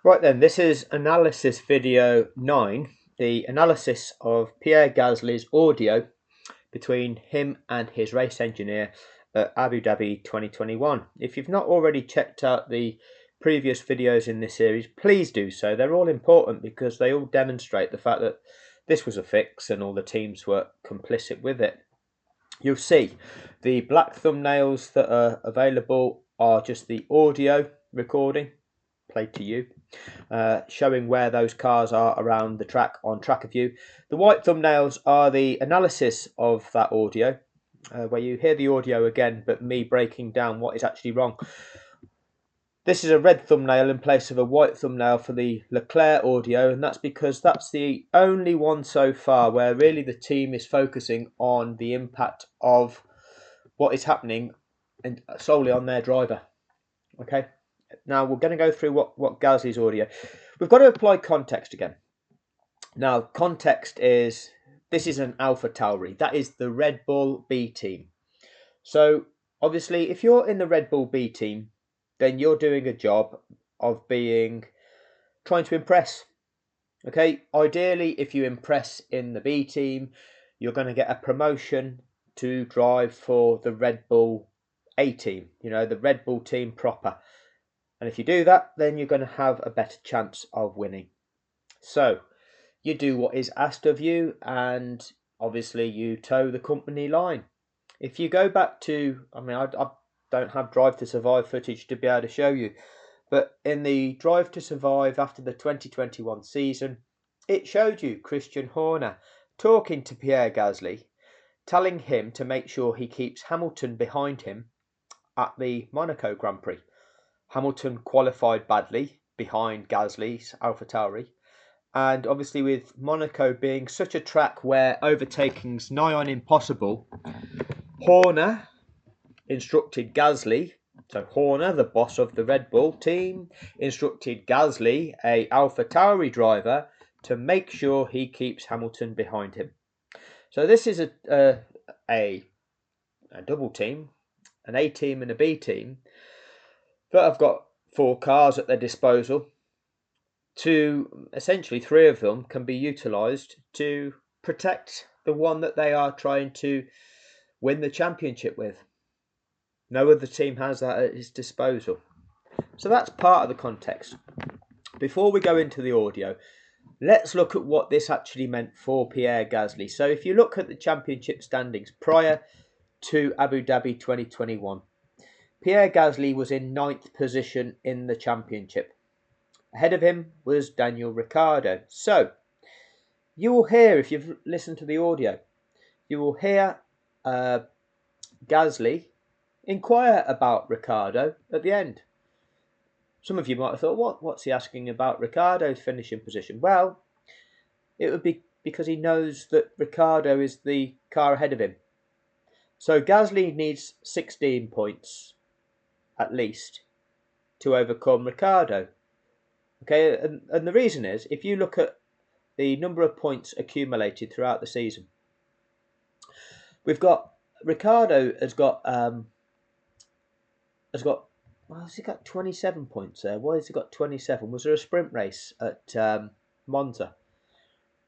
Right then, this is analysis video 9, the analysis of Pierre Gasly's audio between him and his race engineer at Abu Dhabi 2021. If you've not already checked out the previous videos in this series, please do so. They're all important because they all demonstrate the fact that this was a fix and all the teams were complicit with it. You'll see the black thumbnails that are available are just the audio recording played to you, showing where those cars are around the track on tracker view. The white thumbnails are the analysis of that audio, where you hear the audio again, but me breaking down what is actually wrong. This is a red thumbnail in place of a white thumbnail for the Leclerc audio, and that's because that's the only one so far where really the team is focusing on the impact of what is happening and solely on their driver. Okay. Now we're going to go through what Gasly's audio. We've got to apply context again. Now context is, this is an Alpha Tauri. That is the Red Bull B team. So obviously if you're in the Red Bull B team, then you're doing a job of trying to impress. Okay, ideally if you impress in the B team, you're going to get a promotion to drive for the Red Bull A team, the Red Bull team proper. And if you do that, then you're going to have a better chance of winning. So you do what is asked of you, and obviously you toe the company line. If you go back to, I don't have Drive to Survive footage to be able to show you, but in the Drive to Survive after the 2021 season, it showed you Christian Horner talking to Pierre Gasly, telling him to make sure he keeps Hamilton behind him at the Monaco Grand Prix. Hamilton qualified badly behind Gasly's AlphaTauri, and obviously with Monaco being such a track where overtaking's nigh on impossible, Horner instructed Gasly, so Horner, the boss of the Red Bull team, instructed Gasly, a AlphaTauri driver, to make sure he keeps Hamilton behind him. So this is a double team, an A team and a B team, that have got 4 cars at their disposal. Essentially 3 of them can be utilised to protect the one that they are trying to win the championship with. No other team has that at its disposal. So that's part of the context. Before we go into the audio, let's look at what this actually meant for Pierre Gasly. So if you look at the championship standings prior to Abu Dhabi 2021, Pierre Gasly was in 9th position in the championship. Ahead of him was Daniel Ricciardo. So you will hear, if you've listened to the audio, you will hear Gasly inquire about Ricciardo at the end. Some of you might have thought, what's he asking about Ricciardo's finishing position? Well, it would be because he knows that Ricciardo is the car ahead of him. So Gasly needs 16 points at least to overcome Ricciardo. Okay, and the reason is, if you look at the number of points accumulated throughout the season, we've got Ricciardo has got he got 27 points there. Why has he got 27? Was there a sprint race at Monza?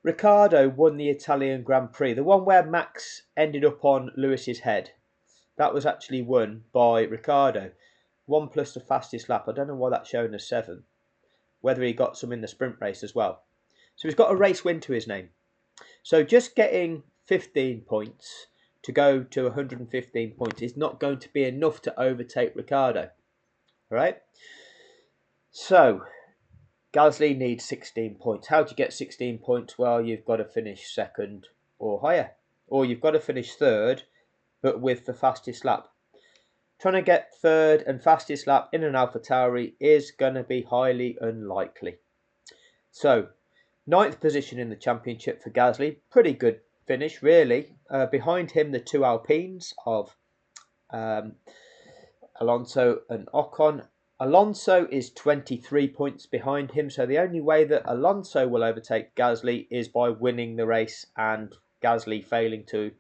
Ricciardo won the Italian Grand Prix, the one where Max ended up on Lewis's head. That was actually won by Ricciardo. 1 plus the fastest lap. I don't know why that's shown as 7. Whether he got some in the sprint race as well. So he's got a race win to his name. So just getting 15 points to go to 115 points is not going to be enough to overtake Ricciardo. All right? So Gasly needs 16 points. How do you get 16 points? Well, you've got to finish 2nd or higher. Or you've got to finish 3rd, but with the fastest lap. Trying to get 3rd and fastest lap in an AlphaTauri is going to be highly unlikely. So, 9th position in the championship for Gasly. Pretty good finish, really. Behind him, the 2 Alpines of Alonso and Ocon. Alonso is 23 points behind him. So, the only way that Alonso will overtake Gasly is by winning the race and Gasly failing to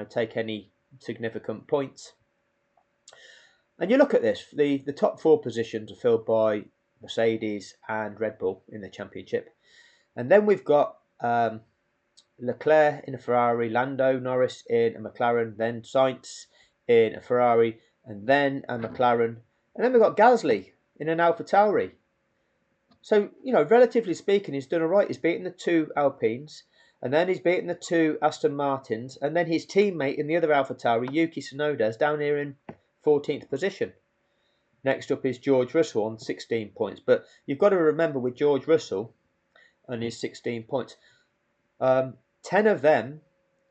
take any significant points. And you look at this, the top 4 positions are filled by Mercedes and Red Bull in the championship. And then we've got Leclerc in a Ferrari, Lando Norris in a McLaren, then Sainz in a Ferrari, and then a McLaren. And then we've got Gasly in an AlphaTauri. So, relatively speaking, he's done all right. He's beaten the 2 Alpines, and then he's beaten the 2 Aston Martins, and then his teammate in the other AlphaTauri, Yuki Tsunoda, is down here in 14th position. Next up is George Russell on 16 points. But you've got to remember with George Russell and his 16 points, 10 of them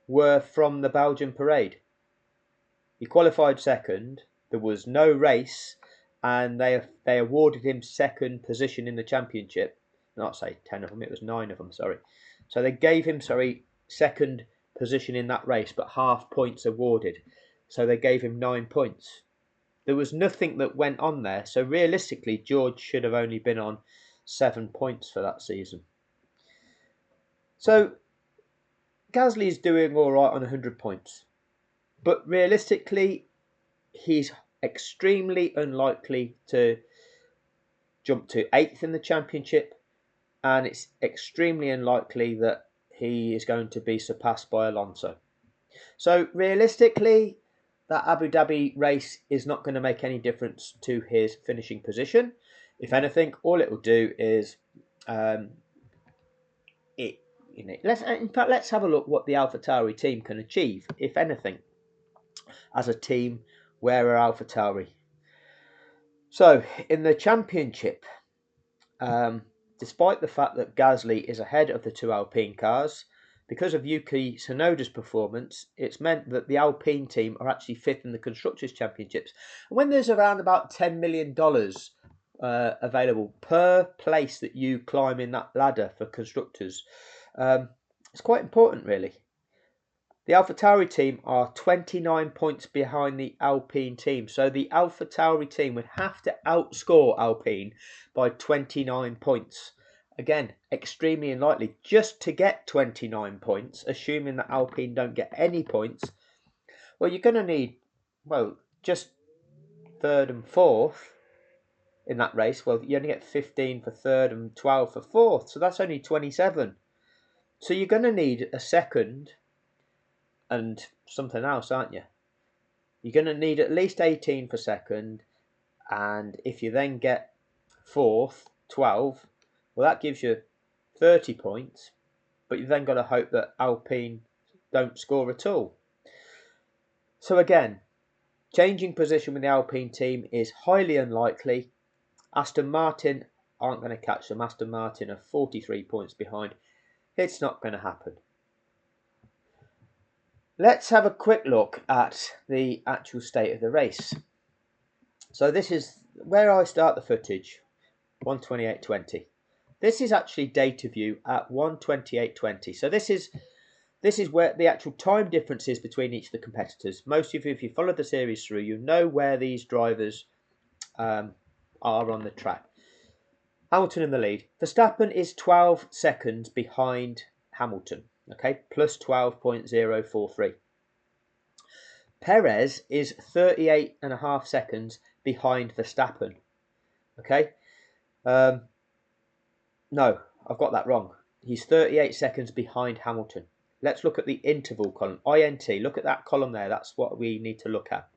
were from the Belgian parade. He qualified second. There was no race, and they awarded him second position in the championship. Not say 10 of them, it was 9 of them, sorry. So they gave him, second position in that race, but half points awarded. So they gave him 9 points. There was nothing that went on there. So realistically, George should have only been on 7 points for that season. So Gasly is doing all right on 100 points. But realistically, he's extremely unlikely to jump to 8th in the championship, and it's extremely unlikely that he is going to be surpassed by Alonso. So realistically, that Abu Dhabi race is not going to make any difference to his finishing position. If anything, all it will do is let's have a look what the AlphaTauri team can achieve, if anything, as a team. Where are AlphaTauri? So in the championship, despite the fact that Gasly is ahead of the 2 Alpine cars, because of Yuki Tsunoda's performance, it's meant that the Alpine team are actually 5th in the Constructors' Championships. And when there's around about $10 million available per place that you climb in that ladder for Constructors, it's quite important, really. The AlphaTauri team are 29 points behind the Alpine team. So the AlphaTauri team would have to outscore Alpine by 29 points. Again, extremely unlikely. Just to get 29 points, assuming that Alpine don't get any points, well, you're going to need, just 3rd and 4th in that race. Well, you only get 15 for 3rd and 12 for 4th. So that's only 27. So you're going to need a 2nd and something else, aren't you? You're going to need at least 18 for 2nd, and if you then get 4th, 12, well, that gives you 30 points, but you've then got to hope that Alpine don't score at all. So again, changing position with the Alpine team is highly unlikely. Aston Martin aren't going to catch them. Aston Martin are 43 points behind. It's not going to happen. Let's have a quick look at the actual state of the race. So this is where I start the footage, 1:28:20. This is actually data view at 1:28:20. So this is where the actual time difference is between each of the competitors. Most of you, if you follow the series through, you know where these drivers are on the track. Hamilton in the lead. Verstappen is 12 seconds behind Hamilton. Okay, plus 12.043. Perez is 38.5 seconds behind Verstappen. Okay, no, I've got that wrong. He's 38 seconds behind Hamilton. Let's look at the interval column, INT. Look at that column there. That's what we need to look at.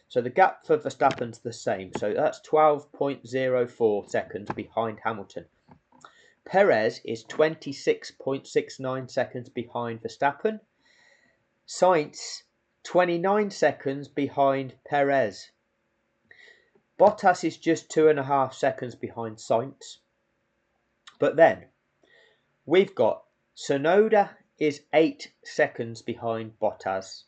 So the gap for Verstappen's the same. So that's 12.04 seconds behind Hamilton. Perez is 26.69 seconds behind Verstappen. Sainz, 29 seconds behind Perez. Bottas is just 2.5 seconds behind Sainz. But then we've got Tsunoda is 8 seconds behind Bottas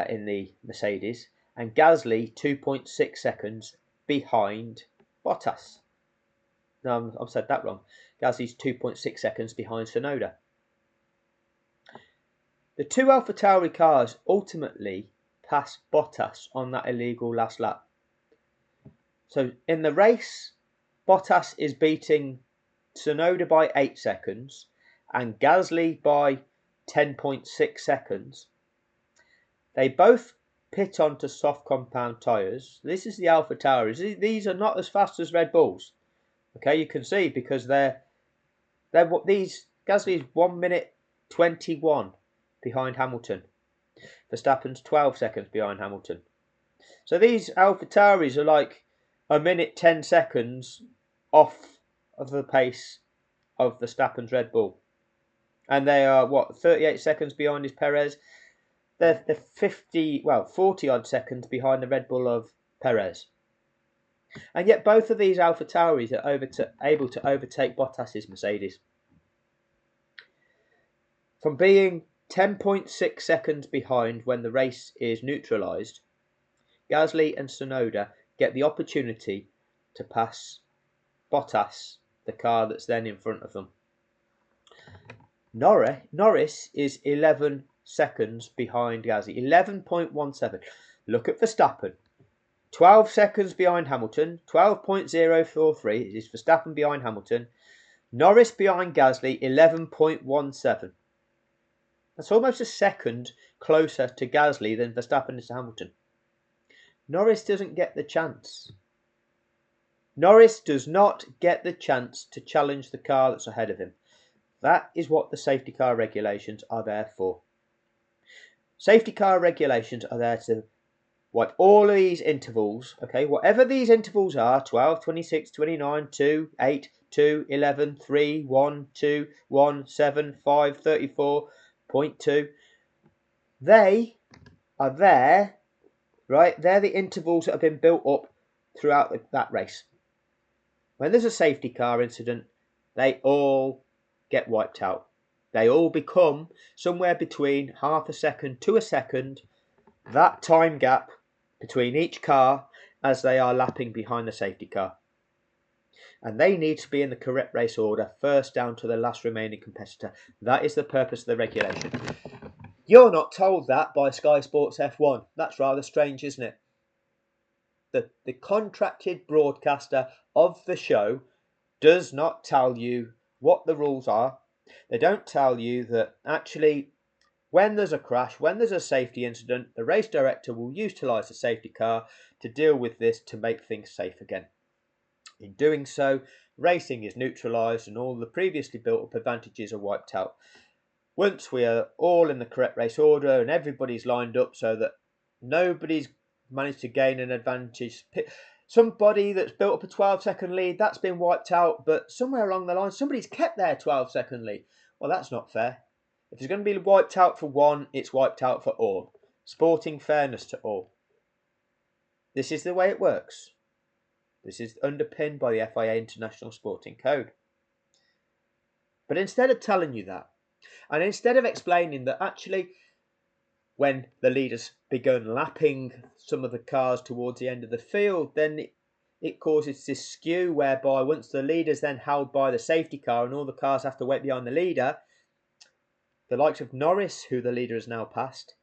in the Mercedes, and Gasly 2.6 seconds behind Bottas. No, I've said that wrong. Gasly's 2.6 seconds behind Tsunoda. The 2 AlphaTauri cars ultimately pass Bottas on that illegal last lap. So in the race, Bottas is beating Tsunoda by 8 seconds and Gasly by 10.6 seconds. They both pit onto soft compound tyres. This is the AlphaTauris. These are not as fast as Red Bulls. Okay, you can see because these Gasly's 1 minute 21 behind Hamilton. Verstappen's 12 seconds behind Hamilton. So these AlphaTauris are like a minute 10 seconds off of the pace of Verstappen's Red Bull. And they are, 38 seconds behind his Perez. They're 40 odd seconds behind the Red Bull of Perez. And yet both of these AlphaTauris are able to overtake Bottas's Mercedes. From being 10.6 seconds behind when the race is neutralised, Gasly and Tsunoda get the opportunity to pass Bottas, the car that's then in front of them. Norris is 11 seconds behind Gasly, 11.17. Look at Verstappen, 12 seconds behind Hamilton, 12.043 is Verstappen behind Hamilton. Norris behind Gasly, 11.17. That's almost a second closer to Gasly than Verstappen is to Hamilton. Norris doesn't get the chance. Norris does not get the chance to challenge the car that's ahead of him. That is what the safety car regulations are there for. Safety car regulations are there to wipe all of these intervals, okay, whatever these intervals are, 12, 26, 29, 2, 8, 2, 11, 3, 1, 2, 1, 7, 5, 34.2. They are there, right? They're the intervals that have been built up throughout that race. When there's a safety car incident, they all get wiped out. They all become somewhere between half a second to a second, that time gap between each car as they are lapping behind the safety car. And they need to be in the correct race order, first down to the last remaining competitor. That is the purpose of the regulation. You're not told that by Sky Sports F1. That's rather strange, isn't it? The contracted broadcaster of the show does not tell you what the rules are. They don't tell you that actually when there's a crash, when there's a safety incident, the race director will utilise the safety car to deal with this to make things safe again. In doing so, racing is neutralised and all the previously built up advantages are wiped out. Once we are all in the correct race order and everybody's lined up so that nobody's managed to gain an advantage. Somebody that's built up a 12-second lead, that's been wiped out, but somewhere along the line, somebody's kept their 12-second lead. Well, that's not fair. If it's going to be wiped out for one, it's wiped out for all. Sporting fairness to all. This is the way it works. This is underpinned by the FIA International Sporting Code. But instead of telling you that, and instead of explaining that actually when the leaders begun lapping some of the cars towards the end of the field, then it causes this skew whereby once the leader's then held by the safety car and all the cars have to wait behind the leader, the likes of Norris, who the leader has now passed,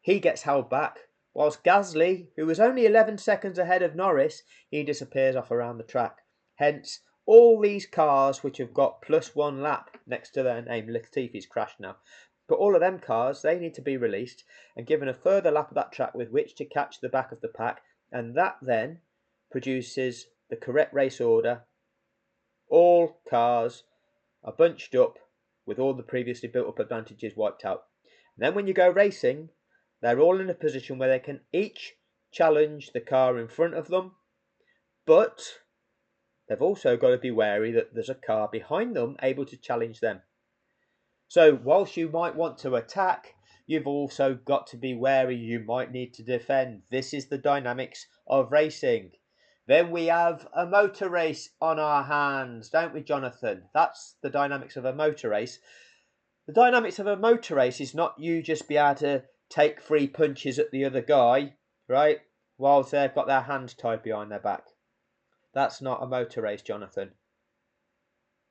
he gets held back, whilst Gasly, who was only 11 seconds ahead of Norris, he disappears off around the track. Hence, all these cars which have got +1 lap next to their name, Latifi's crashed now, but all of them cars, they need to be released and given a further lap of that track with which to catch the back of the pack, and that then produces the correct race order. All cars are bunched up with all the previously built up advantages wiped out. And then when you go racing, they're all in a position where they can each challenge the car in front of them, but they've also got to be wary that there's a car behind them able to challenge them. So whilst you might want to attack, you've also got to be wary you might need to defend. This is the dynamics of racing. Then we have a motor race on our hands, don't we, Jonathan? That's the dynamics of a motor race. The dynamics of a motor race is not you just be able to take 3 punches at the other guy, right, whilst they've got their hands tied behind their back. That's not a motor race, Jonathan.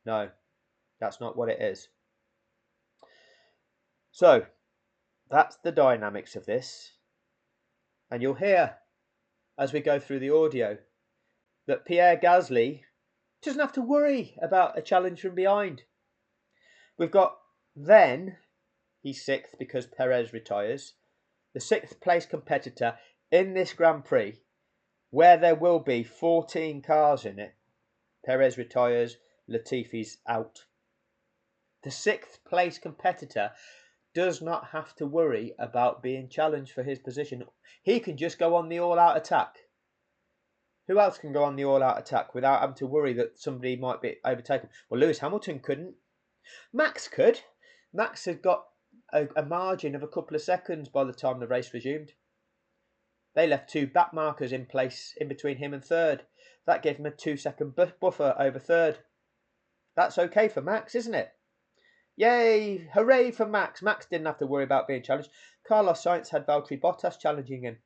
No, that's not what it is. So, that's the dynamics of this. And you'll hear, as we go through the audio, that Pierre Gasly doesn't have to worry about a challenge from behind. We've got then, he's 6th because Perez retires, the 6th place competitor in this Grand Prix, where there will be 14 cars in it. Perez retires, Latifi's out. The 6th place competitor does not have to worry about being challenged for his position. He can just go on the all-out attack. Who else can go on the all-out attack without having to worry that somebody might be overtaken? Well, Lewis Hamilton couldn't. Max could. Max had got a margin of a couple of seconds by the time the race resumed. They left 2 back markers in place in between him and 3rd. That gave him a 2-second buffer over 3rd. That's okay for Max, isn't it? Yay! Hooray for Max! Max didn't have to worry about being challenged. Carlos Sainz had Valtteri Bottas challenging him.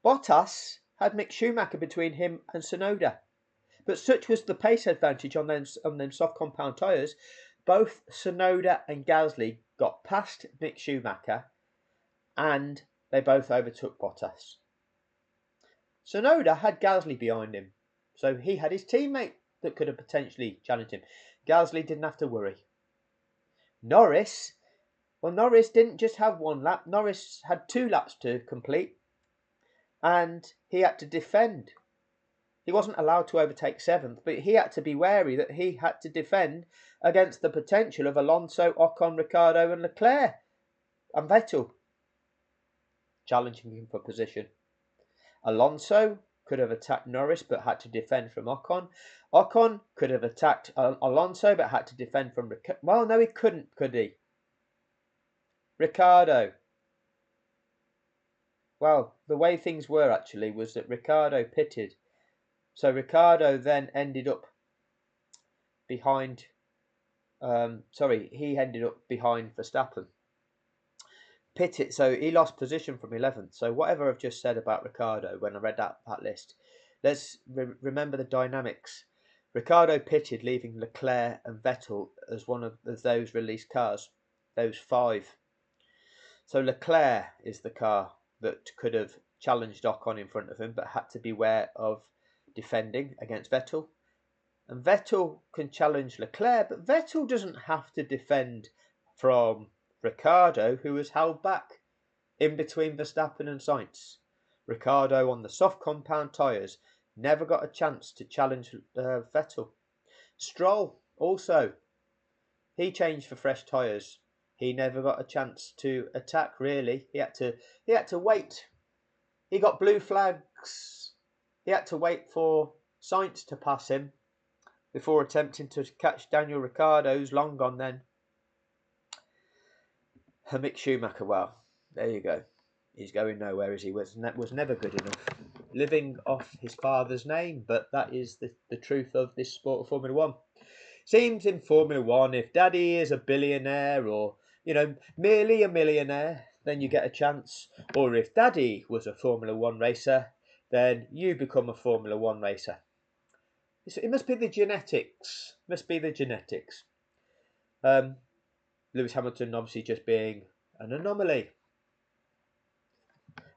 Bottas had Mick Schumacher between him and Tsunoda. But such was the pace advantage on them soft compound tyres, both Tsunoda and Gasly got past Mick Schumacher and they both overtook Bottas. Tsunoda had Gasly behind him, so he had his teammate that could have potentially challenged him. Gasly didn't have to worry. Norris didn't just have 1 lap. Norris had 2 laps to complete and he had to defend. He wasn't allowed to overtake 7th, but he had to be wary that he had to defend against the potential of Alonso, Ocon, Ricciardo and Leclerc and Vettel challenging him for position. Alonso could have attacked Norris but had to defend from Ocon. Ocon could have attacked Alonso but had to defend from Ricciardo. Well, no, he couldn't, could he? Ricciardo. Well, the way things were actually was that Ricciardo pitted. So Ricciardo then ended up behind, he ended up behind Verstappen. Pitted, so he lost position from 11th. So whatever I've just said about Ricciardo when I read that list, let's remember the dynamics. Ricciardo pitted, leaving Leclerc and Vettel as one of those released cars, those 5. So Leclerc is the car that could have challenged Ocon in front of him, but had to beware of defending against Vettel. And Vettel can challenge Leclerc, but Vettel doesn't have to defend from Ricciardo, who was held back in between Verstappen and Sainz. Ricciardo on the soft compound tyres never got a chance to challenge Vettel. Stroll also, he changed for fresh tyres. He never got a chance to attack really. He had to wait. He got blue flags. He had to wait for Sainz to pass him before attempting to catch Daniel Ricciardo's long gone then. Mick Schumacher, well, there you go. He's going nowhere as he was never good enough. Living off his father's name, but that is the truth of this sport of Formula 1. Seems in Formula 1, if daddy is a billionaire or, merely a millionaire, then you get a chance. Or if daddy was a Formula 1 racer, then you become a Formula 1 racer. It must be the genetics. Lewis Hamilton obviously just being an anomaly.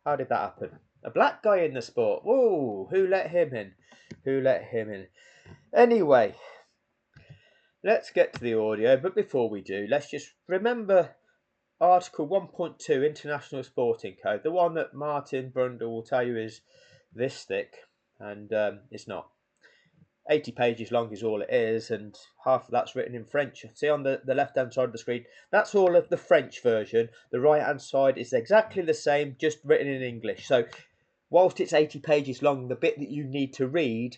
How did that happen? A black guy in the sport. Whoa, who let him in? Anyway, let's get to the audio. But before we do, let's just remember Article 1.2 International Sporting Code. The one that Martin Brundle will tell you is this thick. And it's not. 80 pages long is all it is, and half of that's written in French. See on the left-hand side of the screen, that's all of the French version. The right-hand side is exactly the same, just written in English. So whilst it's 80 pages long, the bit that you need to read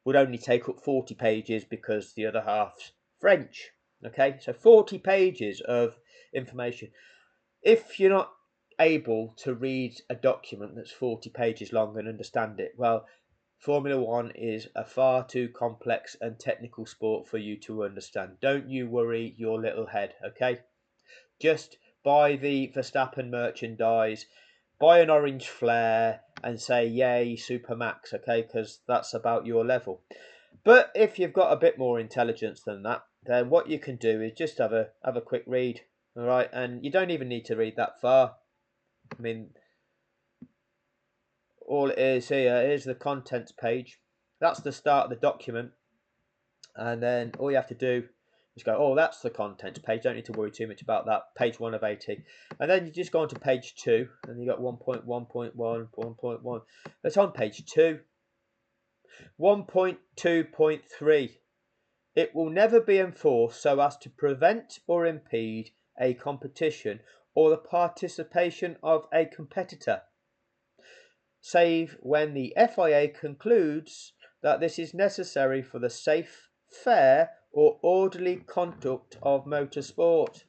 would only take up 40 pages because the other half's French. Okay, so 40 pages of information. If you're not able to read a document that's 40 pages long and understand it, well, Formula 1 is a far too complex and technical sport for you to understand. Don't you worry your little head, okay? Just buy the Verstappen merchandise, buy an orange flare and say, yay, Supermax, okay? Because that's about your level. But if you've got a bit more intelligence than that, then what you can do is just have a quick read, all right? And you don't even need to read that far. I mean, all it is here's the contents page. That's the start of the document. And then all you have to do is go, oh, that's the contents page. Don't need to worry too much about that. Page 1 of 80. And then you just go on to page 2. And you got 1.1.1, 1.1. That's on page 2. 1.2.3. It will never be enforced so as to prevent or impede a competition or the participation of a competitor, save when the FIA concludes that this is necessary for the safe, fair or orderly conduct of motorsport.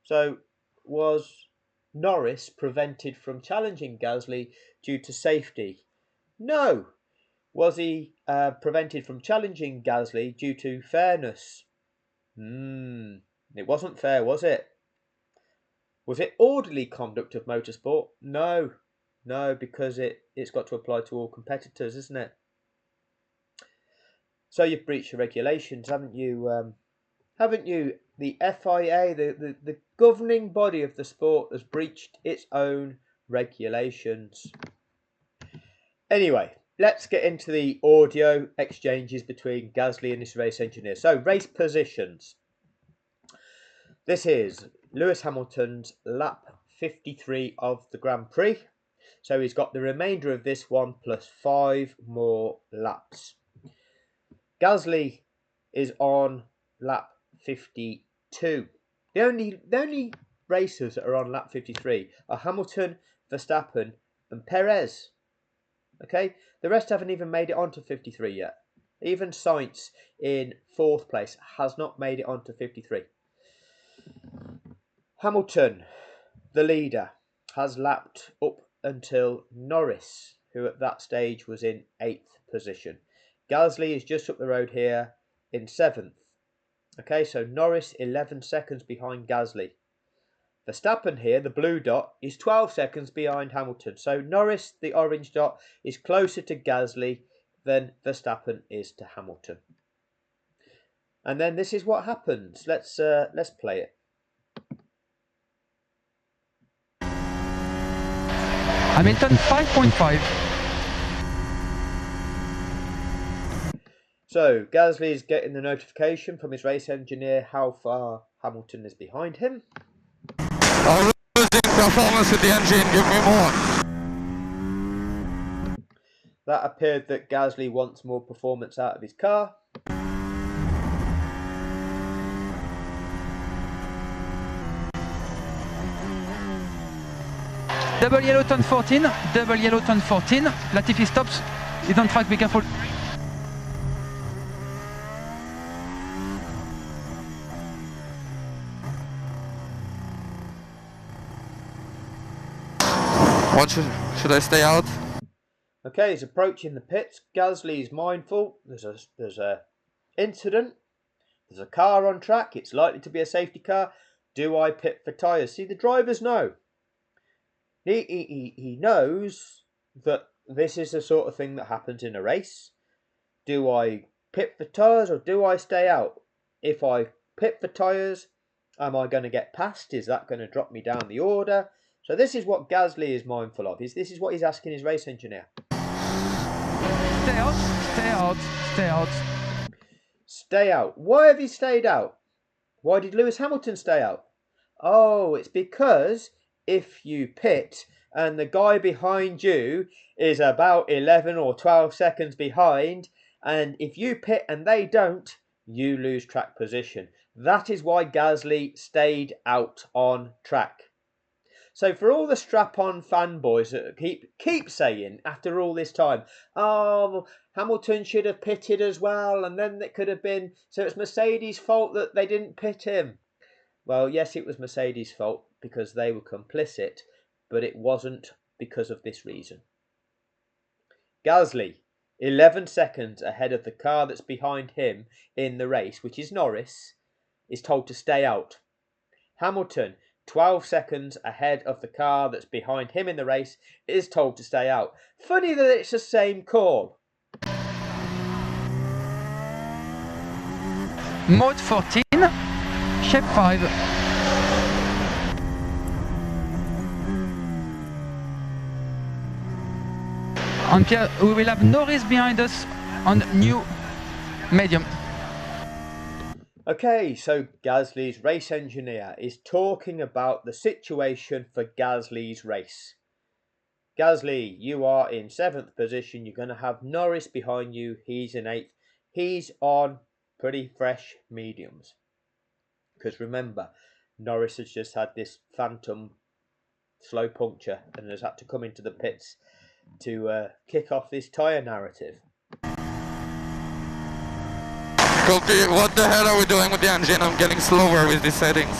So, was Norris prevented from challenging Gasly due to safety? No. Was he prevented from challenging Gasly due to fairness? It wasn't fair, was it? Was it orderly conduct of motorsport? No, because it's got to apply to all competitors, isn't it? So you've breached the regulations, haven't you? The FIA, the governing body of the sport, has breached its own regulations. Anyway, let's get into the audio exchanges between Gasly and this race engineer. So, race positions. This is Lewis Hamilton's lap 53 of the Grand Prix. So he's got the remainder of this one plus 5 more laps. Gasly is on lap 52. The only racers that are on lap 53 are Hamilton, Verstappen and Perez. Okay, the rest haven't even made it onto 53 yet. Even Sainz in 4th place has not made it onto 53. Hamilton, the leader, has lapped up until Norris, who at that stage was in 8th position. Gasly is just up the road here in 7th. Okay, so Norris 11 seconds behind Gasly. Verstappen here, the blue dot, is 12 seconds behind Hamilton. So Norris, the orange dot, is closer to Gasly than Verstappen is to Hamilton. And then this is what happens. Let's play it. Hamilton 5.5. So Gasly is getting the notification from his race engineer how far Hamilton is behind him. I'm losing performance with the engine, give me more. That appeared that Gasly wants more performance out of his car. Double yellow turn 14, double yellow turn 14. Latifi stops, he's on track, be careful. What should I stay out? Okay, he's approaching the pits. Gasly is mindful. There's a incident. There's a car on track. It's likely to be a safety car. Do I pit for tyres? See, the drivers know. He knows that this is the sort of thing that happens in a race. Do I pit for tyres or do I stay out? If I pit for tyres, am I going to get passed? Is that going to drop me down the order? So this is what Gasly is mindful of. This is what he's asking his race engineer. Stay out, stay out, stay out. Stay out. Why have you stayed out? Why did Lewis Hamilton stay out? Oh, it's because if you pit and the guy behind you is about 11 or 12 seconds behind, and if you pit and they don't, you lose track position. That is why Gasly stayed out on track. So for all the strap-on fanboys that keep saying after all this time, oh, Hamilton should have pitted as well, and then it could have been, so it's Mercedes' fault that they didn't pit him. Well, yes, it was Mercedes' fault because they were complicit, but it wasn't because of this reason. Gasly, 11 seconds ahead of the car that's behind him in the race, which is Norris, is told to stay out. Hamilton, 12 seconds ahead of the car that's behind him in the race, is told to stay out. Funny that it's the same call. Mode 14, shape 5. On Pierre, we will have Norris behind us on new medium. Okay, so Gasly's race engineer is talking about the situation for Gasly's race. Gasly, you are in 7th position. You're going to have Norris behind you. He's in 8th. He's on pretty fresh mediums. Because remember, Norris has just had this phantom slow puncture and has had to come into the pits to kick off this tyre narrative. Copy, what the hell are we doing with the engine? I'm getting slower with these settings.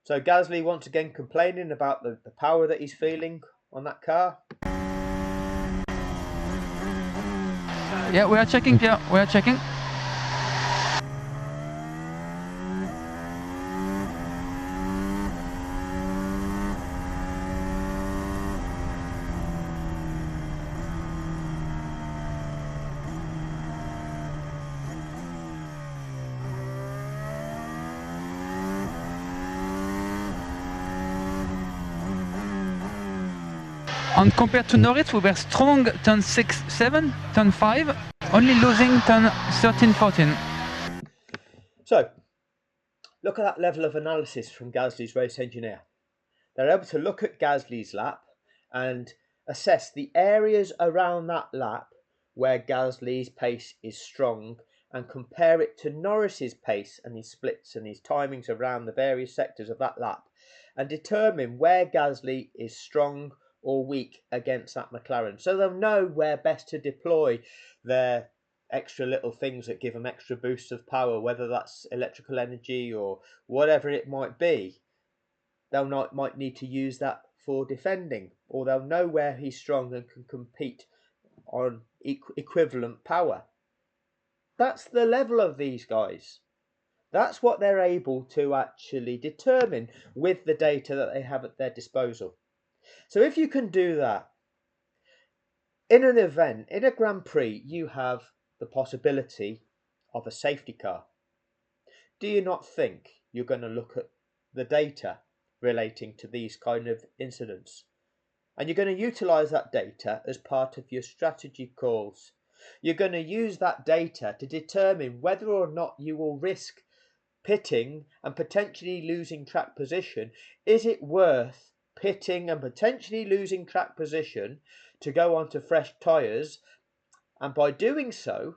So Gasly once again complaining about the power that he's feeling on that car. Yeah, we are checking, Pierre. We are checking. And compared to Norris, we were strong turn 6, 7, turn 5, only losing turn 13, 14. So, look at that level of analysis from Gasly's race engineer. They're able to look at Gasly's lap and assess the areas around that lap where Gasly's pace is strong and compare it to Norris's pace and his splits and his timings around the various sectors of that lap and determine where Gasly is strong or weak against that McLaren. So they'll know where best to deploy their extra little things that give them extra boosts of power, whether that's electrical energy or whatever it might be. They'll might need to use that for defending, or they'll know where he's strong and can compete on equivalent power. That's the level of these guys. That's what they're able to actually determine with the data that they have at their disposal. So if you can do that, in an event, in a Grand Prix, you have the possibility of a safety car. Do you not think you're going to look at the data relating to these kind of incidents? And you're going to utilize that data as part of your strategy calls. You're going to use that data to determine whether or not you will risk pitting and potentially losing track position. Is it worth pitting and potentially losing track position to go onto fresh tyres? And by doing so,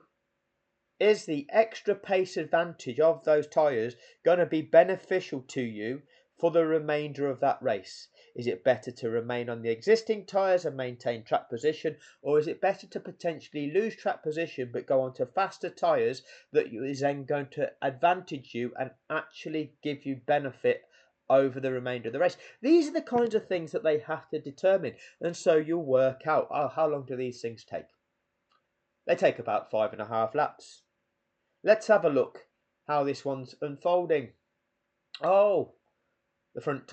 is the extra pace advantage of those tyres going to be beneficial to you for the remainder of that race? Is it better to remain on the existing tyres and maintain track position, or is it better to potentially lose track position but go onto faster tyres that is then going to advantage you and actually give you benefit over the remainder of the race? These are the kinds of things that they have to determine, and so you'll work out, how long do these things take? They take about 5.5 laps. Let's have a look how this one's unfolding. Oh, the front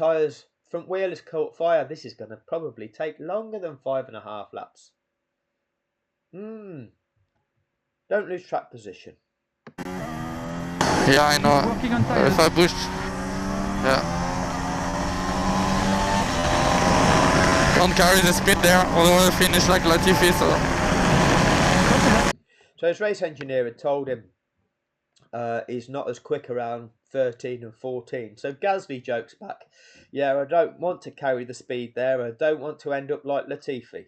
wheel has caught fire. This is going to probably take longer than 5.5 laps. Don't lose track position. Yeah, I know. Working on tires. If I push... Yeah. Don't carry the speed there, although I finish like Latifi, So his race engineer had told him he's not as quick around 13 and 14. So Gasly jokes back, yeah, I don't want to carry the speed there. I don't want to end up like Latifi.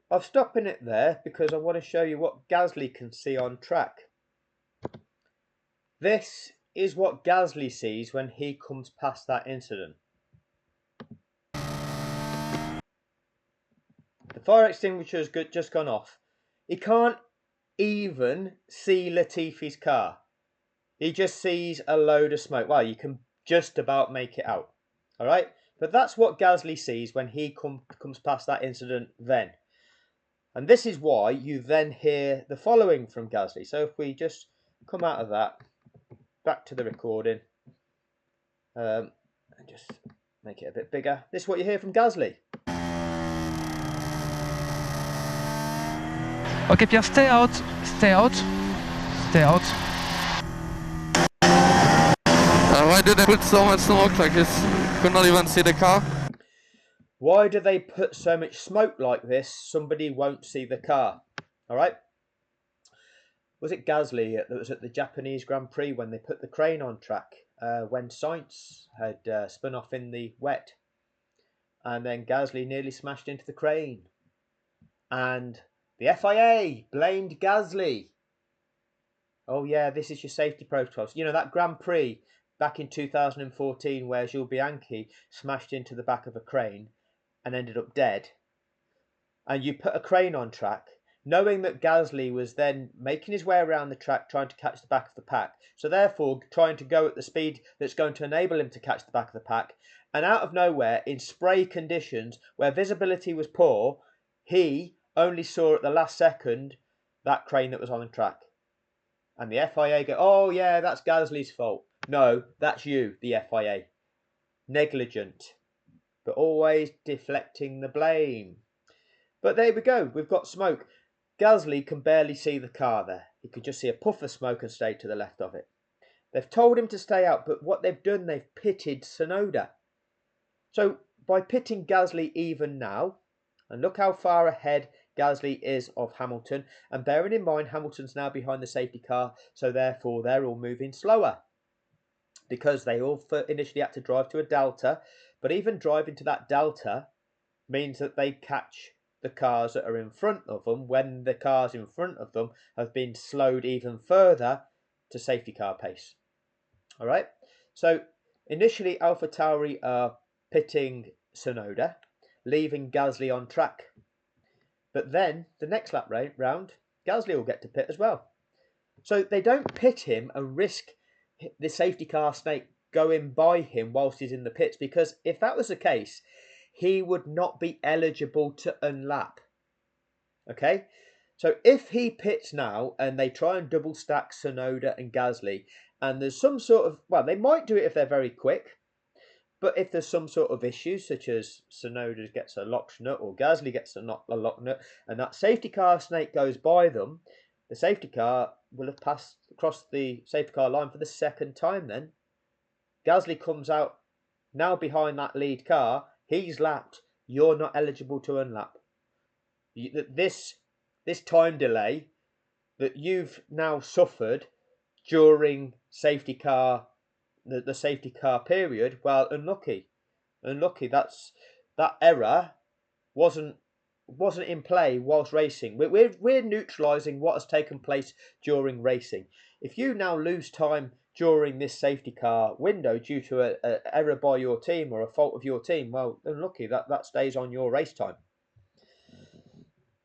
I'm stopping it there because I want to show you what Gasly can see on track. This is what Gasly sees when he comes past that incident. The fire extinguisher has just gone off. He can't even see Latifi's car. He just sees a load of smoke. Well, you can just about make it out. All right? But that's what Gasly sees when he comes past that incident then. And this is why you then hear the following from Gasly. So if we just come out of that, back to the recording, and just make it a bit bigger. This is what you hear from Gasly. Okay, Pierre, stay out, stay out, stay out. Why did they put so much smoke like this? Could not even see the car. Why do they put so much smoke like this? Somebody won't see the car. All right. Was it Gasly that was at the Japanese Grand Prix when they put the crane on track when Sainz had spun off in the wet, and then Gasly nearly smashed into the crane, and the FIA blamed Gasly. Oh yeah, this is your safety protocols. You know that Grand Prix back in 2014 where Jules Bianchi smashed into the back of a crane and ended up dead, and you put a crane on track, knowing that Gasly was then making his way around the track trying to catch the back of the pack, so therefore trying to go at the speed that's going to enable him to catch the back of the pack, and out of nowhere, in spray conditions where visibility was poor, he only saw at the last second that crane that was on the track. And the FIA go, oh yeah, that's Gasly's fault. No, that's you, the FIA. Negligent, but always deflecting the blame. But there we go, we've got smoke. Gasly can barely see the car there. He can just see a puff of smoke and stay to the left of it. They've told him to stay out, but what they've done, they've pitted Tsunoda. So by pitting Gasly even now, and look how far ahead Gasly is of Hamilton, and bearing in mind Hamilton's now behind the safety car, so therefore they're all moving slower, because they all initially had to drive to a delta, but even driving to that delta means that they catch the cars that are in front of them when the cars in front of them have been slowed even further to safety car pace. All right, so initially AlphaTauri are pitting Tsunoda, leaving Gasly on track. But then the next lap round, Gasly will get to pit as well. So they don't pit him and risk the safety car snake going by him whilst he's in the pits, because if that was the case, he would not be eligible to unlap. Okay, so if he pits now and they try and double stack Tsunoda and Gasly, and there's some sort of, well, they might do it if they're very quick, but if there's some sort of issue, such as Tsunoda gets a lock nut or Gasly gets a lock nut, and that safety car snake goes by them, the safety car will have passed across the safety car line for the second time then. Gasly comes out now behind that lead car, he's lapped, you're not eligible to unlap. This time delay that you've now suffered during safety car, the safety car period, well, unlucky. That error wasn't in play whilst racing. We're neutralising what has taken place during racing. If you now lose time during this safety car window due to an error by your team or a fault of your team, well, unlucky, that stays on your race time.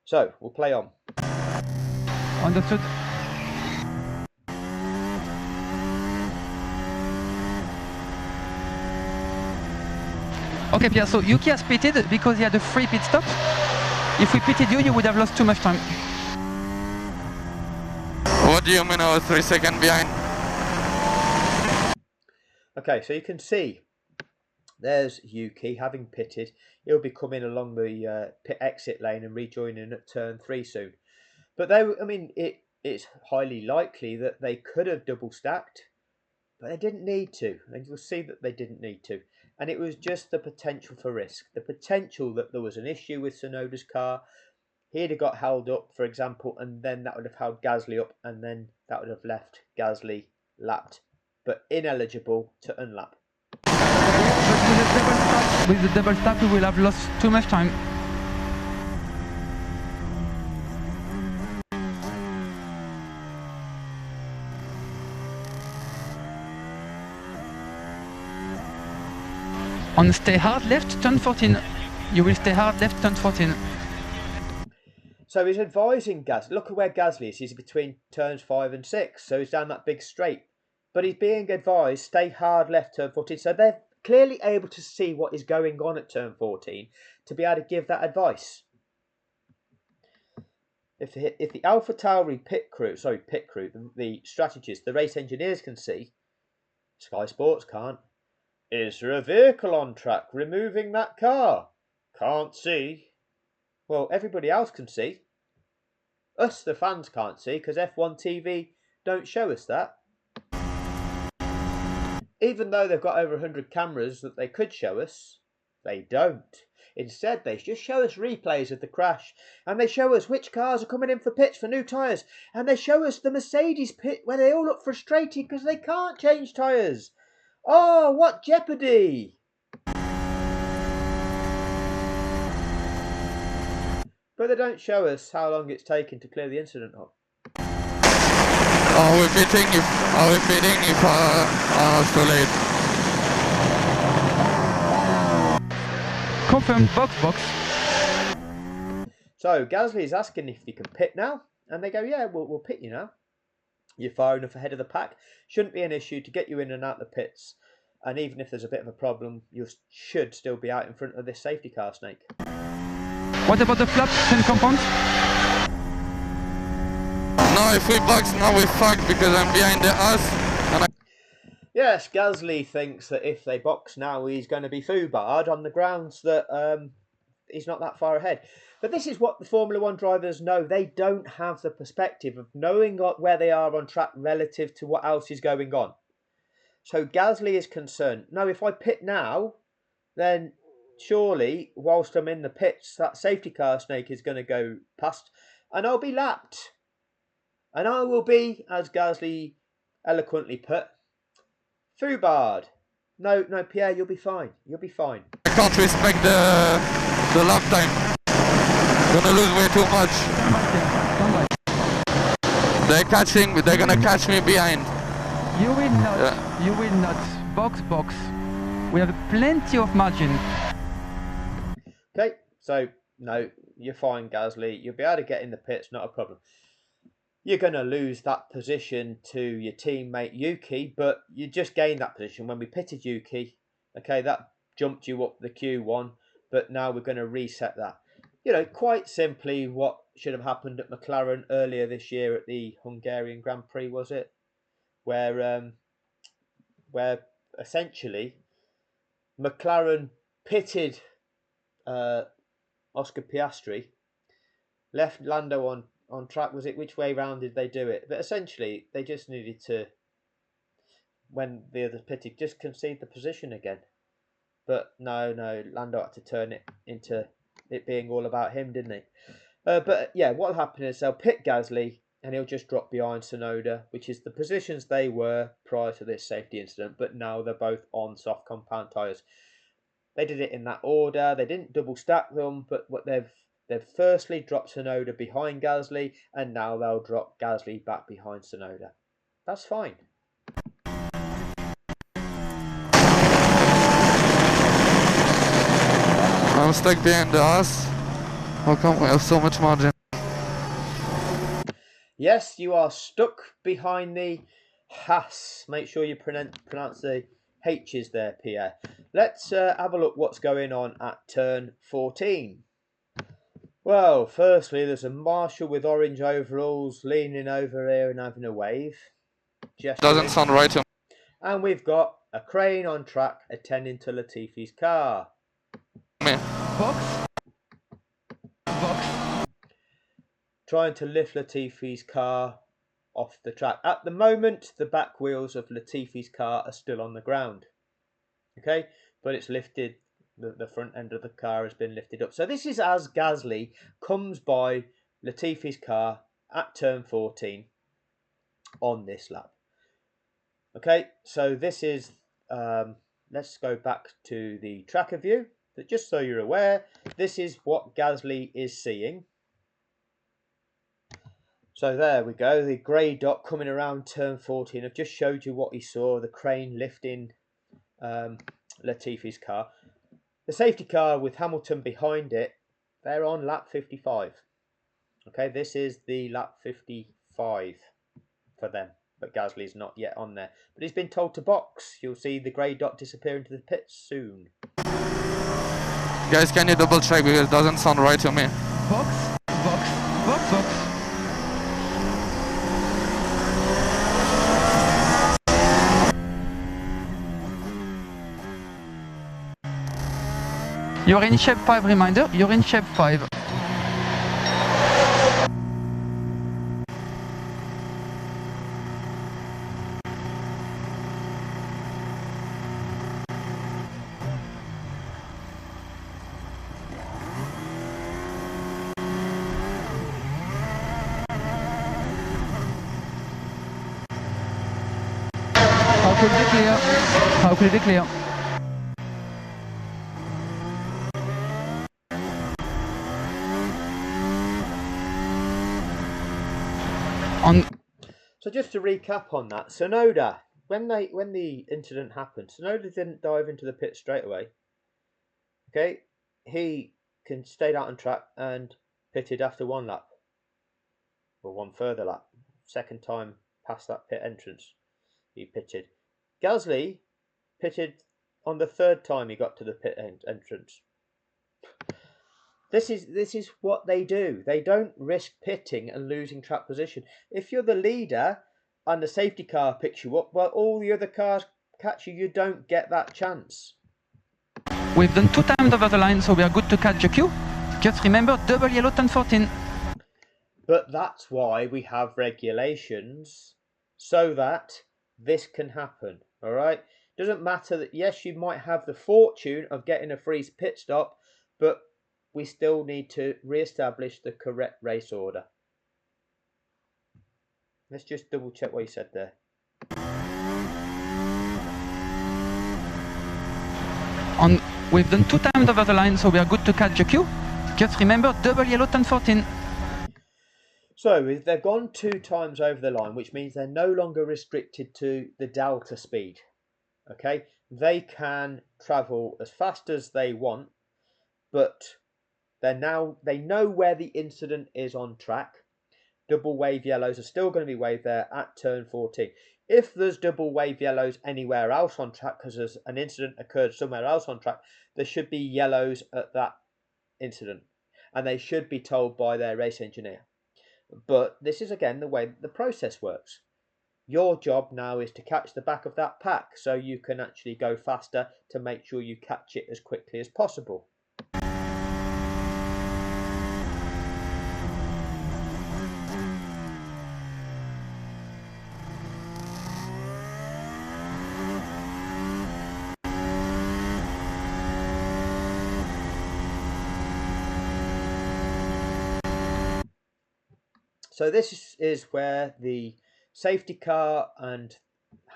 So we'll play on. Understood. Okay, Pierre, so Yuki has pitted because he had a free pit stop. If we pitted you, you would have lost too much time. What do you mean I was 3 seconds behind? Okay, so you can see there's Yuki having pitted. He'll be coming along the pit exit lane and rejoining at turn 3 soon. But it's highly likely that they could have double stacked, but they didn't need to. And you'll see that they didn't need to. And it was just the potential for risk. The potential that there was an issue with Tsunoda's car. He'd have got held up, for example, and then that would have held Gasly up, and then that would have left Gasly lapped, but ineligible to unlap. With the double stack, we will have lost too much time. On stay hard left, turn 14. You will stay hard left, turn 14. So he's advising Gasly. Look at where Gasly is. He's between turns 5 and 6. So he's down that big straight. But he's being advised, stay hard left, turn 14. So they're clearly able to see what is going on at turn 14 to be able to give that advice. If the AlphaTauri pit crew, the strategists, the race engineers can see, Sky Sports can't. Is there a vehicle on track removing that car? Can't see. Well, everybody else can see. Us, the fans, can't see because F1 TV don't show us that. Even though they've got over 100 cameras that they could show us, they don't. Instead, they just show us replays of the crash, and they show us which cars are coming in for pits for new tyres, and they show us the Mercedes pit where they all look frustrated because they can't change tyres. Oh, what jeopardy! But they don't show us how long it's taken to clear the incident up. Are we pitting if it's too late? Confirmed box. So Gasly is asking if you can pit now, and they go, yeah, we'll pit you now. You're far enough ahead of the pack. Shouldn't be an issue to get you in and out the pits. And even if there's a bit of a problem, you should still be out in front of this safety car, Snake. What about the flaps and compounds? No, if we box now we fucked because I'm behind the us. Yes, Gasly thinks that if they box now, he's going to be foobarred on the grounds that he's not that far ahead. But this is what the Formula One drivers know. They don't have the perspective of knowing where they are on track relative to what else is going on. So Gasly is concerned. No, if I pit now, then surely, whilst I'm in the pits, that safety car, Snake, is going to go past, and I'll be lapped. And I will be, as Gasly eloquently put, foobarred. No, Pierre, you'll be fine. You'll be fine. I can't respect the lap time. Gonna lose way too much. They're gonna catch me behind. You will not. Yeah. You will not. Box. We have plenty of margin. Okay, so no, you're fine, Gasly. You'll be able to get in the pits, not a problem. You're going to lose that position to your teammate Yuki, but you just gained that position when we pitted Yuki. Okay, that jumped you up the Q1, but now we're going to reset that. You know, quite simply what should have happened at McLaren earlier this year at the Hungarian Grand Prix, was it? Where essentially McLaren pitted Oscar Piastri, left Lando on track. Was it, which way round did they do it? But essentially they just needed to, when the other pitted, just concede the position again. But no, Lando had to turn it into it being all about him, didn't he? But yeah, what'll happen is they'll pit Gasly and he'll just drop behind Tsunoda, which is the positions they were prior to this safety incident, but now they're both on soft compound tyres. They did it in that order. They didn't double stack them, but what they've firstly dropped Tsunoda behind Gasly, and now they'll drop Gasly back behind Tsunoda. That's fine. I'm stuck behind the us. How come we have so much margin? Yes, you are stuck behind the Haas. Make sure you pronounce the H's there, Pierre. Let's have a look what's going on at turn 14. Well, firstly, there's a marshal with orange overalls leaning over here and having a wave. Doesn't sound right to me. And we've got a crane on track attending to Latifi's car. Box. Trying to lift Latifi's car off the track. At the moment, the back wheels of Latifi's car are still on the ground. Okay, but it's lifted. The front end of the car has been lifted up. So this is as Gasly comes by Latifi's car at turn 14 on this lap. Okay, so this is, let's go back to the tracker view. But just so you're aware, this is what Gasly is seeing. So there we go, the grey dot coming around turn 14. I've just showed you what he saw, the crane lifting Latifi's car. The safety car with Hamilton behind it, they're on lap 55. Okay, this is the lap 55 for them, but Gasly's not yet on there. But he's been told to box. You'll see the grey dot disappear into the pits soon. Guys, can you double check because it doesn't sound right to me. Box. You're in shape 5, reminder, you're in shape 5. could be clear. How could it be clear? So just to recap on that, Tsunoda, when the incident happened, Tsunoda didn't dive into the pit straight away. Okay, he stayed out on track and pitted after one lap, or one further lap. Second time past that pit entrance, he pitted. Gasly pitted on the third time he got to the pit entrance. This is what they do. They don't risk pitting and losing track position. If you're the leader and the safety car picks you up, well, all the other cars catch you. You don't get that chance. We've done 2 times over the line, so we are good to catch a queue. Just remember, double yellow turn 14. But that's why we have regulations, so that this can happen. All right? Doesn't matter that, yes, you might have the fortune of getting a free pit stop, but we still need to re-establish the correct race order. Let's just double check what he said there. We've done 2 times over the line, so we are good to catch a queue. Just remember, double yellow turn 14. So they've gone 2 times over the line, which means they're no longer restricted to the delta speed. Okay, they can travel as fast as they want, but they know where the incident is on track. Double wave yellows are still going to be waved there at turn 14. If there's double wave yellows anywhere else on track because there's an incident occurred somewhere else on track, there should be yellows at that incident, and they should be told by their race engineer. But this is again the way the process works. Your job now is to catch the back of that pack so you can actually go faster to make sure you catch it as quickly as possible. So this is where the safety car and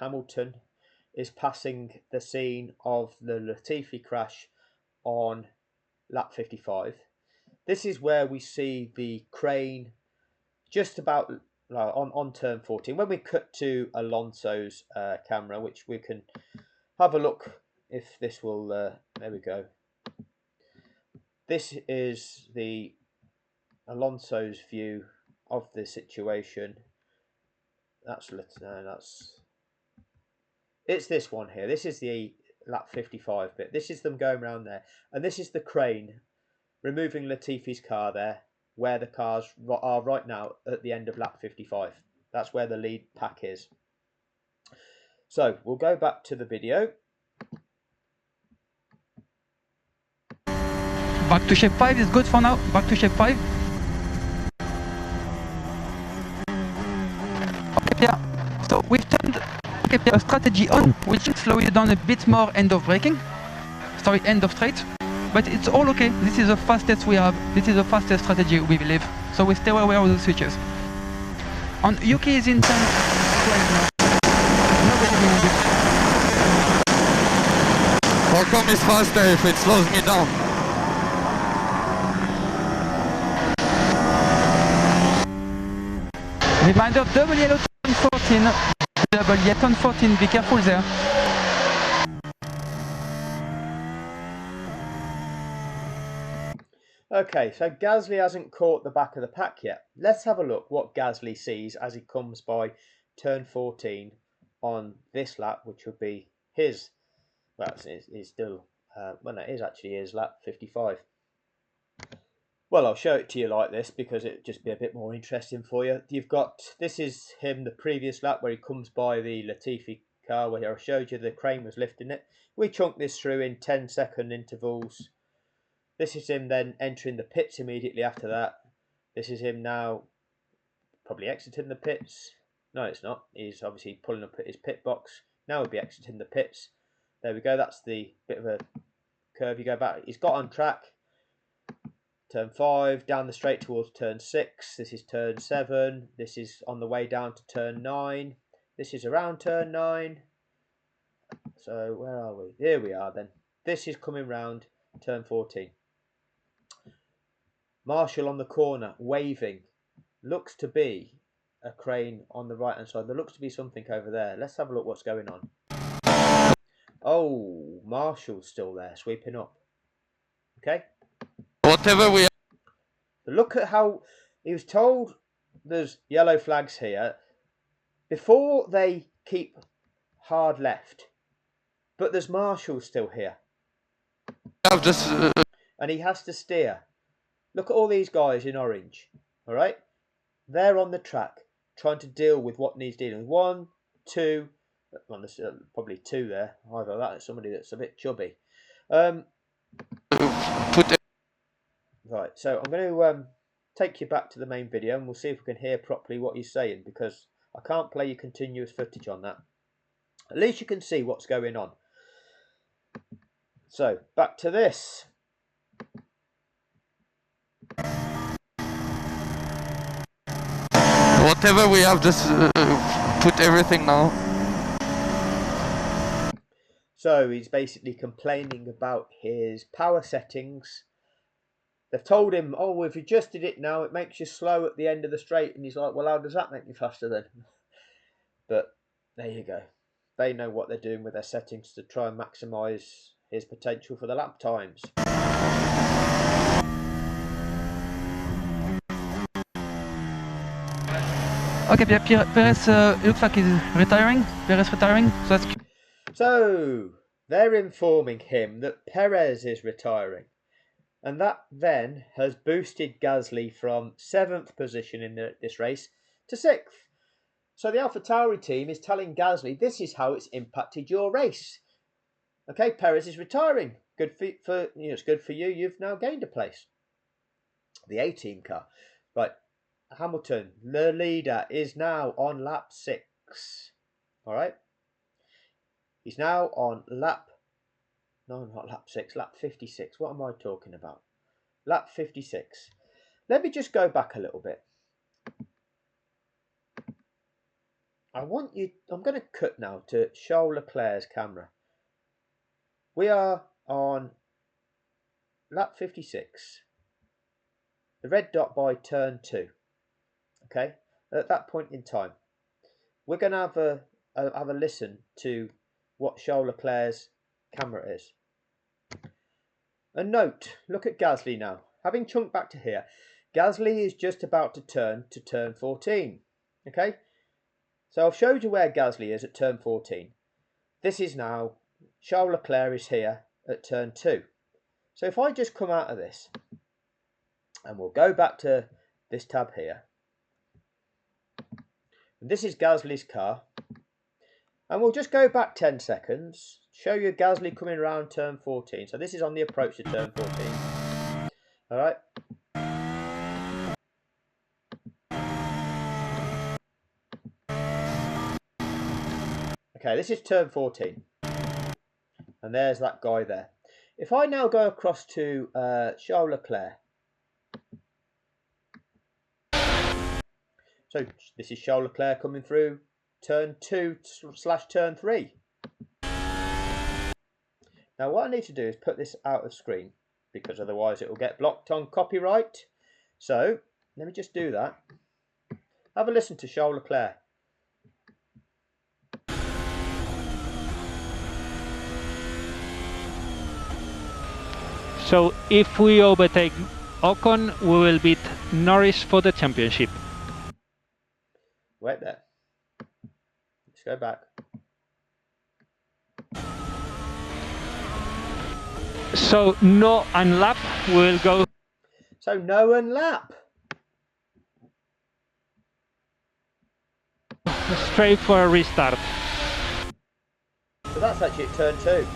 Hamilton is passing the scene of the Latifi crash on lap 55. This is where we see the crane just about on turn 14. When we cut to Alonso's camera, which we can have a look if this will, there we go. This is the Alonso's view of the situation. It's this one here. This is the lap 55 bit. This is them going around there, and this is the crane removing Latifi's car there, where the cars are right now at the end of lap 55. That's where the lead pack is. So we'll go back to the video. Back to shape 5 is good for now. Back to shape 5. Yeah, so we've turned a strategy on, which will slow you down a bit more end of braking. Sorry, end of straight. But it's all okay. This is the fastest we have. This is the fastest strategy we believe. So we stay aware of the switches. On Yuki is in turn 12 now. Nobody behind it. How come it's faster if it slows me down? Reminder, double yellow turn 14. Double yellow turn 14, be careful there. Okay, so Gasly hasn't caught the back of the pack yet. Let's have a look what Gasly sees as he comes by turn 14 on this lap, which would be his, well, it's still, well, it is actually his lap 55. Well, I'll show it to you like this because it'll just be a bit more interesting for you. You've got, this is him the previous lap where he comes by the Latifi car where I showed you the crane was lifting it. We chunked this through in 10-second intervals. This is him then entering the pits immediately after that. This is him now probably exiting the pits. No, it's not. He's obviously pulling up at his pit box. Now he'll be exiting the pits. There we go. That's the bit of a curve you go back. He's got on track. Turn 5, down the straight towards turn 6. This is turn 7. This is on the way down to turn 9. This is around turn 9. So where are we? Here we are then. This is coming round turn 14. Marshall on the corner, waving. Looks to be a crane on the right hand side. There looks to be something over there. Let's have a look what's going on. Oh, Marshall's still there, sweeping up. Okay? Whatever we... But look at how he was told there's yellow flags here before they keep hard left. But there's Marshall still here. have just... And he has to steer. Look at all these guys in orange. All right? They're on the track trying to deal with what needs dealing with. 1, 2, well, there's probably 2 there. Either that or somebody that's a bit chubby. Right, so I'm going to take you back to the main video and we'll see if we can hear properly what he's saying, because I can't play you continuous footage on that. At least you can see what's going on. So, back to this. Whatever we have, just put everything now. So he's basically complaining about his power settings. They've told him, oh, we've adjusted it now, it makes you slow at the end of the straight. And he's like, well, how does that make me faster then? But there you go. They know what they're doing with their settings to try and maximise his potential for the lap times. Okay, Perez looks like he's retiring. Perez retiring. So they're informing him that Perez is retiring. And that then has boosted Gasly from 7th position in this race to 6th. So the AlphaTauri team is telling Gasly, this is how it's impacted your race. Okay, Perez is retiring. Good for you know, it's good for you. You've now gained a place. The A-team car. Right, Hamilton, the leader, is now on lap 6. All right. He's now on lap... No, not lap 6, lap 56. What am I talking about? Lap 56. Let me just go back a little bit. I'm going to cut now to Charles Leclerc's camera. We are on lap 56. The red dot by turn 2. Okay? At that point in time, we're going to have a listen to what Charles Leclerc's camera is. And note, look at Gasly now. Having chunked back to here, Gasly is just about to turn 14. Okay? So I've showed you where Gasly is at turn 14. This is now, Charles Leclerc is here at turn 2. So if I just come out of this, and we'll go back to this tab here. And this is Gasly's car. And we'll just go back 10 seconds, show you Gasly coming around turn 14. So this is on the approach to turn 14. All right. Okay, this is turn 14. And there's that guy there. If I now go across to Charles Leclerc. So this is Charles Leclerc coming through turn 2/turn 3. Now what I need to do is put this out of screen, because otherwise it will get blocked on copyright. So let me just do that. Have a listen to Charles Leclerc. So if we overtake Ocon, we will beat Norris for the championship. Wait there. Let's go back. So no unlap will go. So no unlap. Straight for a restart. So that's actually at turn 2.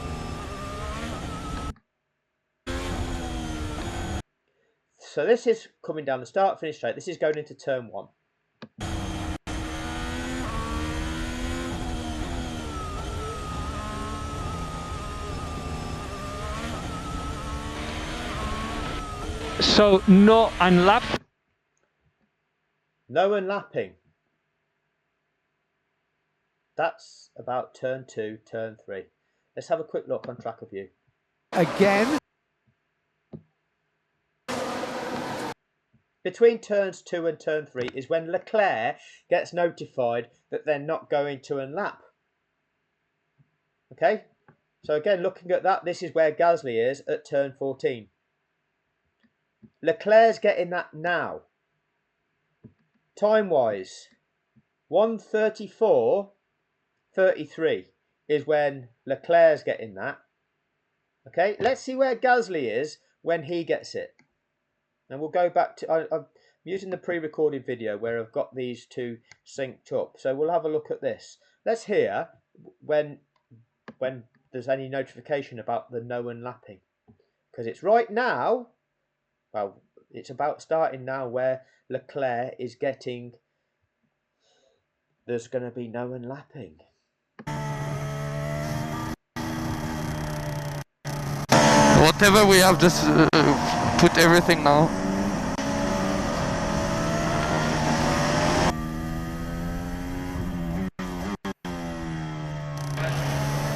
So this is coming down the start finish straight. This is going into turn 1. So no unlap. No unlapping. That's about turn 2, turn 3. Let's have a quick look on tracker view. Again. Between turns 2 and turn 3 is when Leclerc gets notified that they're not going to unlap. Okay, so again, looking at that, this is where Gasly is at turn 14. Leclerc's getting that now. Time-wise, 1:34:33 is when Leclerc's getting that. Okay, let's see where Gasly is when he gets it. And we'll go back to, I'm using the pre-recorded video where I've got these two synced up. So we'll have a look at this. Let's hear when there's any notification about the no unlapping. Because it's right now, well, it's about starting now where Leclerc is getting, there's going to be no unlapping. Whatever we have, just put everything now.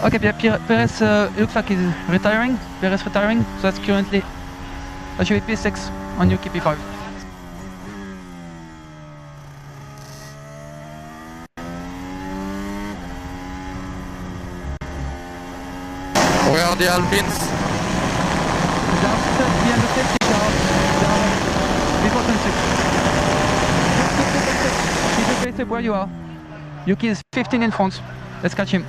Okay, Perez looks like he's retiring. Perez retiring, so that's currently that should be P6 on Yuki P5. Where are the Alpines? Just behind the safety car, before turn 6. Keep the pace up where you are. Yuki is 15 in front. Let's catch him.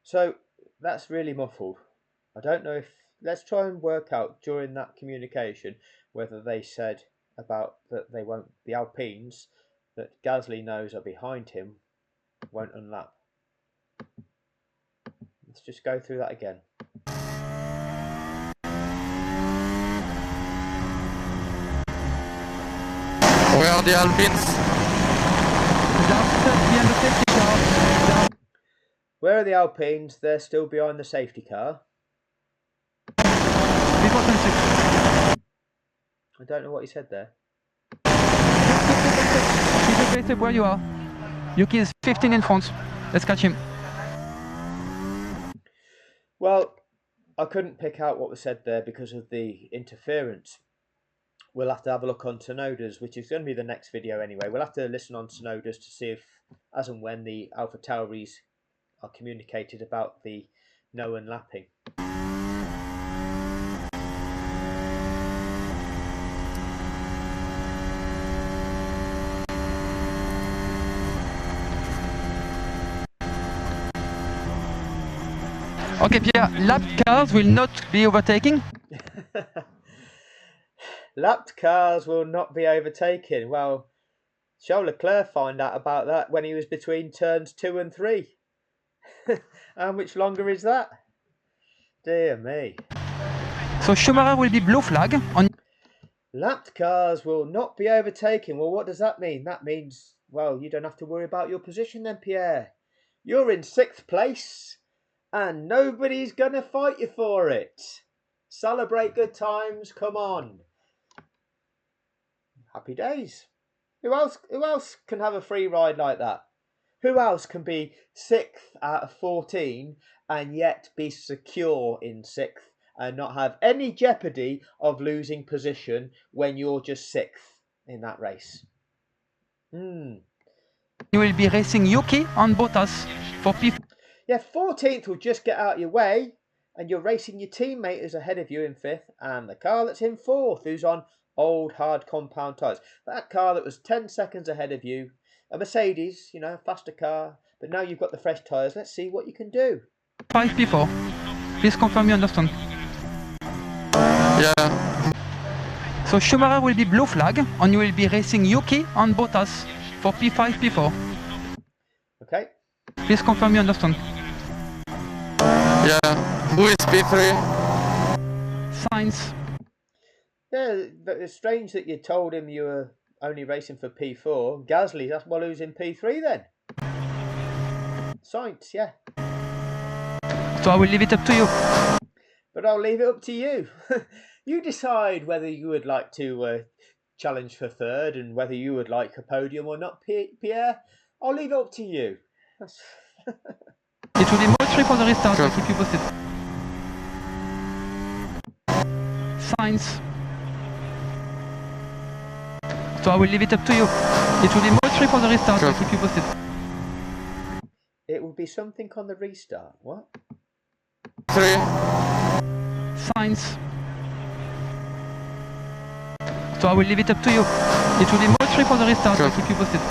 So that's really muffled. I don't know if, let's try and work out during that communication whether they said about that they won't, the Alpines that Gasly knows are behind him won't unlap. Let's just go through that again. Where are the Alpines? Just behind the safety car. Where are the Alpines? They're still behind the safety car. Before turn 6. I don't know what he said there. Keep the pace up where you are. Yuki is 15 in front. Let's catch him. Well, I couldn't pick out what was said there because of the interference. We'll have to have a look on Tsunoda's, which is going to be the next video anyway. We'll have to listen on Tsunoda's to see if, as and when, the Alpha Tauris are communicated about the no unlapping. Okay, Pierre, lapped cars will not be overtaking. Lapped cars will not be overtaken. Well, Charles Leclerc found out about that when he was between turns 2 and 3. How much longer is that? Dear me. So Schumacher will be blue flag on. Lapped cars will not be overtaken. Well, what does that mean? That means, well, you don't have to worry about your position then, Pierre. You're in 6th place and nobody's going to fight you for it. Celebrate good times. Come on. Happy days. Who else can have a free ride like that? Who else can be 6th out of 14 and yet be secure in 6th and not have any jeopardy of losing position when you're just 6th in that race? You will be racing Yuki on Bottas for P. Yeah, 14th will just get out of your way and you're racing your teammate who's ahead of you in 5th and the car that's in 4th who's on old hard compound tyres. That car that was 10 seconds ahead of you, a Mercedes, you know, faster car, but now you've got the fresh tyres. Let's see what you can do. 5 P4. Please confirm you understand. Yeah. So Schumacher will be blue flag and you will be racing Yuki on Bottas for P5, P4. Okay. Please confirm you understand. Yeah. Who is P3? Sainz. Yeah, but it's strange that you told him you were only racing for P4. Gasly, that's well, who's in P3 then? Sainz, yeah. So I will leave it up to you. But I'll leave it up to you. You decide whether you would like to challenge for third and whether you would like a podium or not, Pierre. I'll leave it up to you. It will be mode 3 for the restart. I'll keep you posted. Signs. So I will leave it up to you. It will be mode 3 for the restart. I'll keep you posted. It will be something on the restart. What? 3. Signs. So I will leave it up to you. It will be mode 3 for the restart. I'll keep you posted.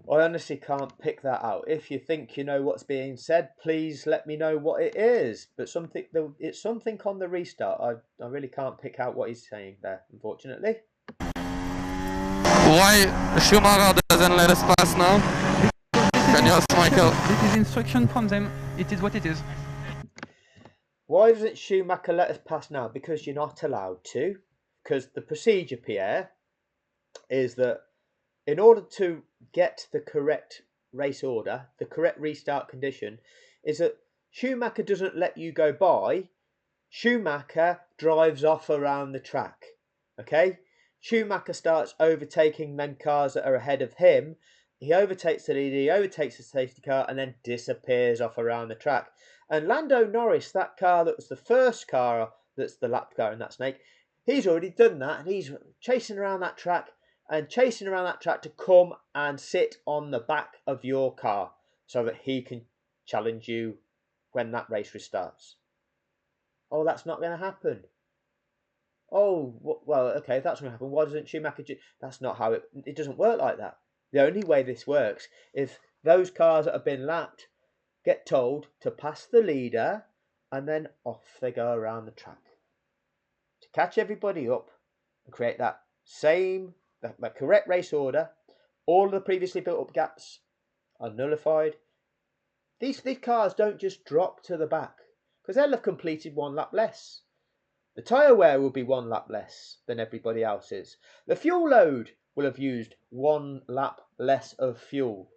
I honestly can't pick that out. If you think you know what's being said, please let me know what it is. But it's something on the restart. I really can't pick out what he's saying there, unfortunately. Why Schumacher doesn't let us pass now? Can you ask Michael? This is instruction from them. It is what it is. Why doesn't Schumacher let us pass now? Because you're not allowed to. Because the procedure, Pierre, is that in order to get the correct race order, the correct restart condition, is that Schumacher doesn't let you go by. Schumacher drives off around the track. Okay? Schumacher starts overtaking them cars that are ahead of him. He overtakes the leader, he overtakes the safety car, and then disappears off around the track. And Lando Norris, that car that was the first car, that's the lap car in that snake, he's already done that, and he's chasing around that track to come and sit on the back of your car so that he can challenge you when that race restarts. Oh, that's not going to happen. Oh, well, okay, if that's going to happen, why doesn't Schumacher do... That's not how it doesn't work like that. The only way this works is those cars that have been lapped get told to pass the leader and then off they go around the track to catch everybody up and create that same, that correct race order. All the previously built up gaps are nullified. These cars don't just drop to the back because they'll have completed one lap less. The tyre wear will be one lap less than everybody else's. The fuel load will have used one lap less of fuel.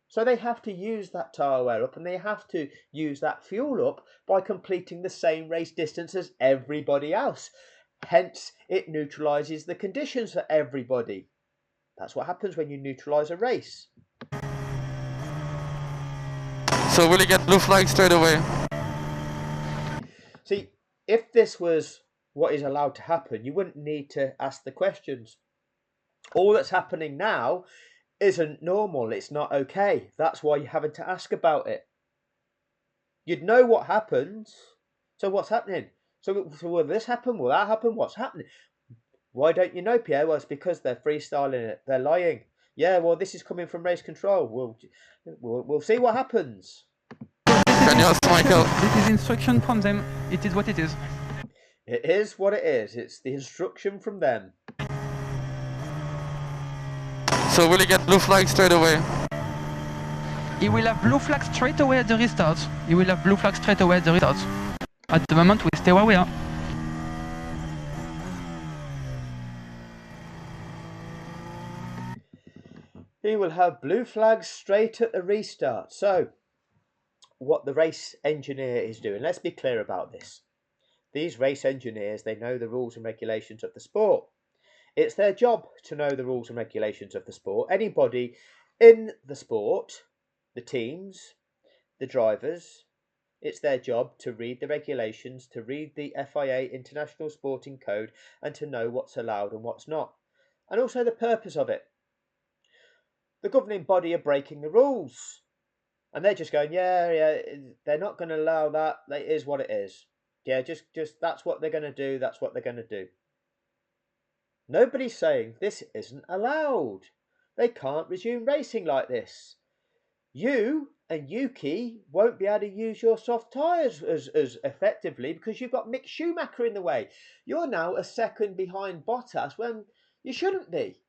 So they have to use that tyre wear up and they have to use that fuel up by completing the same race distance as everybody else. Hence, it neutralises the conditions for everybody. That's what happens when you neutralise a race. So will he get blue flag straight away? See, if this was what is allowed to happen, you wouldn't need to ask the questions. All that's happening now isn't normal. It's not okay. That's why you're having to ask about it. You'd know what happens. So what's happening? So will this happen? Will that happen? What's happening? Why don't you know, Pierre? Well, it's because they're freestyling it. They're lying. Yeah, well, this is coming from race control. We'll see what happens. Can you ask Michael? This is instruction from them. It is what it is. It is what it is. It's the instruction from them. So will he get blue flag straight away? He will have blue flag straight away at the restart. He will have blue flag straight away at the restart. At the moment, we stay where we are. He will have blue flags straight at the restart. So, what the race engineer is doing, let's be clear about this. These race engineers, they know the rules and regulations of the sport. It's their job to know the rules and regulations of the sport. Anybody in the sport, the teams, the drivers, it's their job to read the regulations, to read the FIA International Sporting Code, and to know what's allowed and what's not. And also the purpose of it. The governing body are breaking the rules. And they're just going, yeah, they're not going to allow that. It is what it is. Yeah, just that's what they're going to do. That's what they're going to do. Nobody's saying this isn't allowed. They can't resume racing like this. You and Yuki won't be able to use your soft tyres as effectively because you've got Mick Schumacher in the way. You're now a second behind Bottas when you shouldn't be.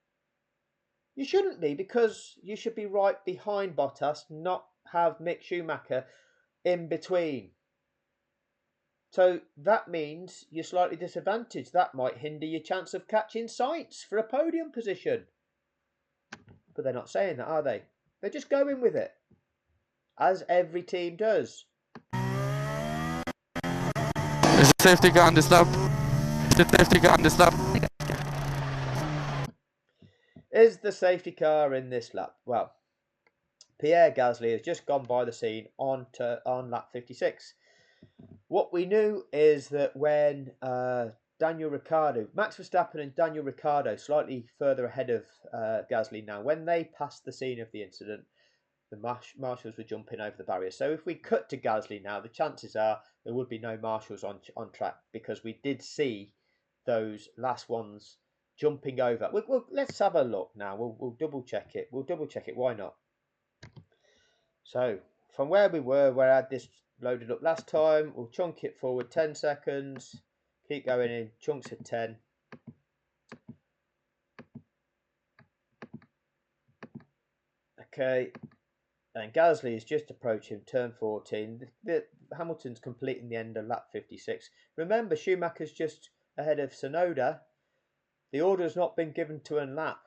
You shouldn't be because you should be right behind Bottas, not have Mick Schumacher in between. So that means you're slightly disadvantaged. That might hinder your chance of catching Sainz for a podium position. But they're not saying that, are they? They're just going with it. As every team does. There's a safety car on this lap. The safety car on this lap. Is the safety car in this lap? Well, Pierre Gasly has just gone by the scene on lap 56. What we knew is that when Daniel Ricciardo, Max Verstappen and Daniel Ricciardo, slightly further ahead of Gasly now, when they passed the scene of the incident, the marshals were jumping over the barrier. So if we cut to Gasly now, the chances are there would be no marshals on track, because we did see those last ones jumping over. Let's have a look now. We'll double check it. Why not? So from where we were, where I had this loaded up last time, we'll chunk it forward 10 seconds. Keep going in chunks of 10. Okay. And Gasly is just approaching turn 14. Hamilton's completing the end of lap 56. Remember, Schumacher's just ahead of Tsunoda. The order has not been given to unlap.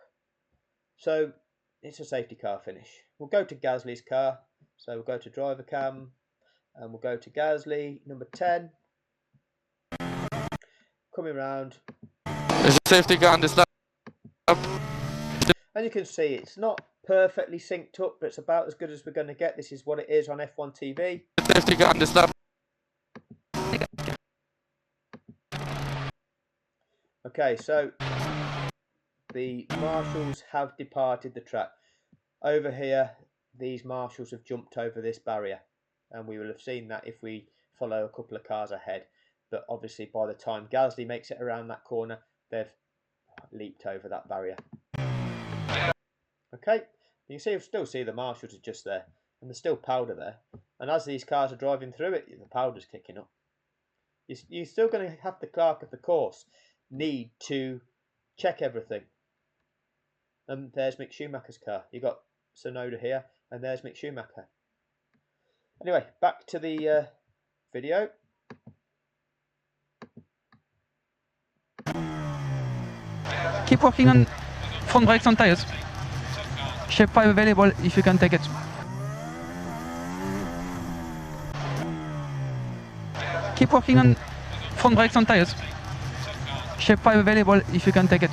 So it's a safety car finish. We'll go to Gasly's car. So we'll go to driver cam and we'll go to Gasly, number 10. Coming round. There's a safety car on this lap. And you can see it's not perfectly synced up, but it's about as good as we're going to get. This is what it is on F1 TV. Safety car on this lap. Okay, so the marshals have departed the track. Over here, these marshals have jumped over this barrier, and we will have seen that if we follow a couple of cars ahead. But obviously by the time Gasly makes it around that corner, they've leaped over that barrier. Okay, you can still see the marshals are just there, and there's still powder there. And as these cars are driving through it, the powder's kicking up. You're still going to have the clerk of the course need to check everything. And there's Mick Schumacher's car. You've got Tsunoda here, and there's Mick Schumacher. Anyway, back to the video. Keep working on front brakes and tires. Shape 5 available if you can take it. Keep working on front brakes and tires. Shape 5 available if you can take it.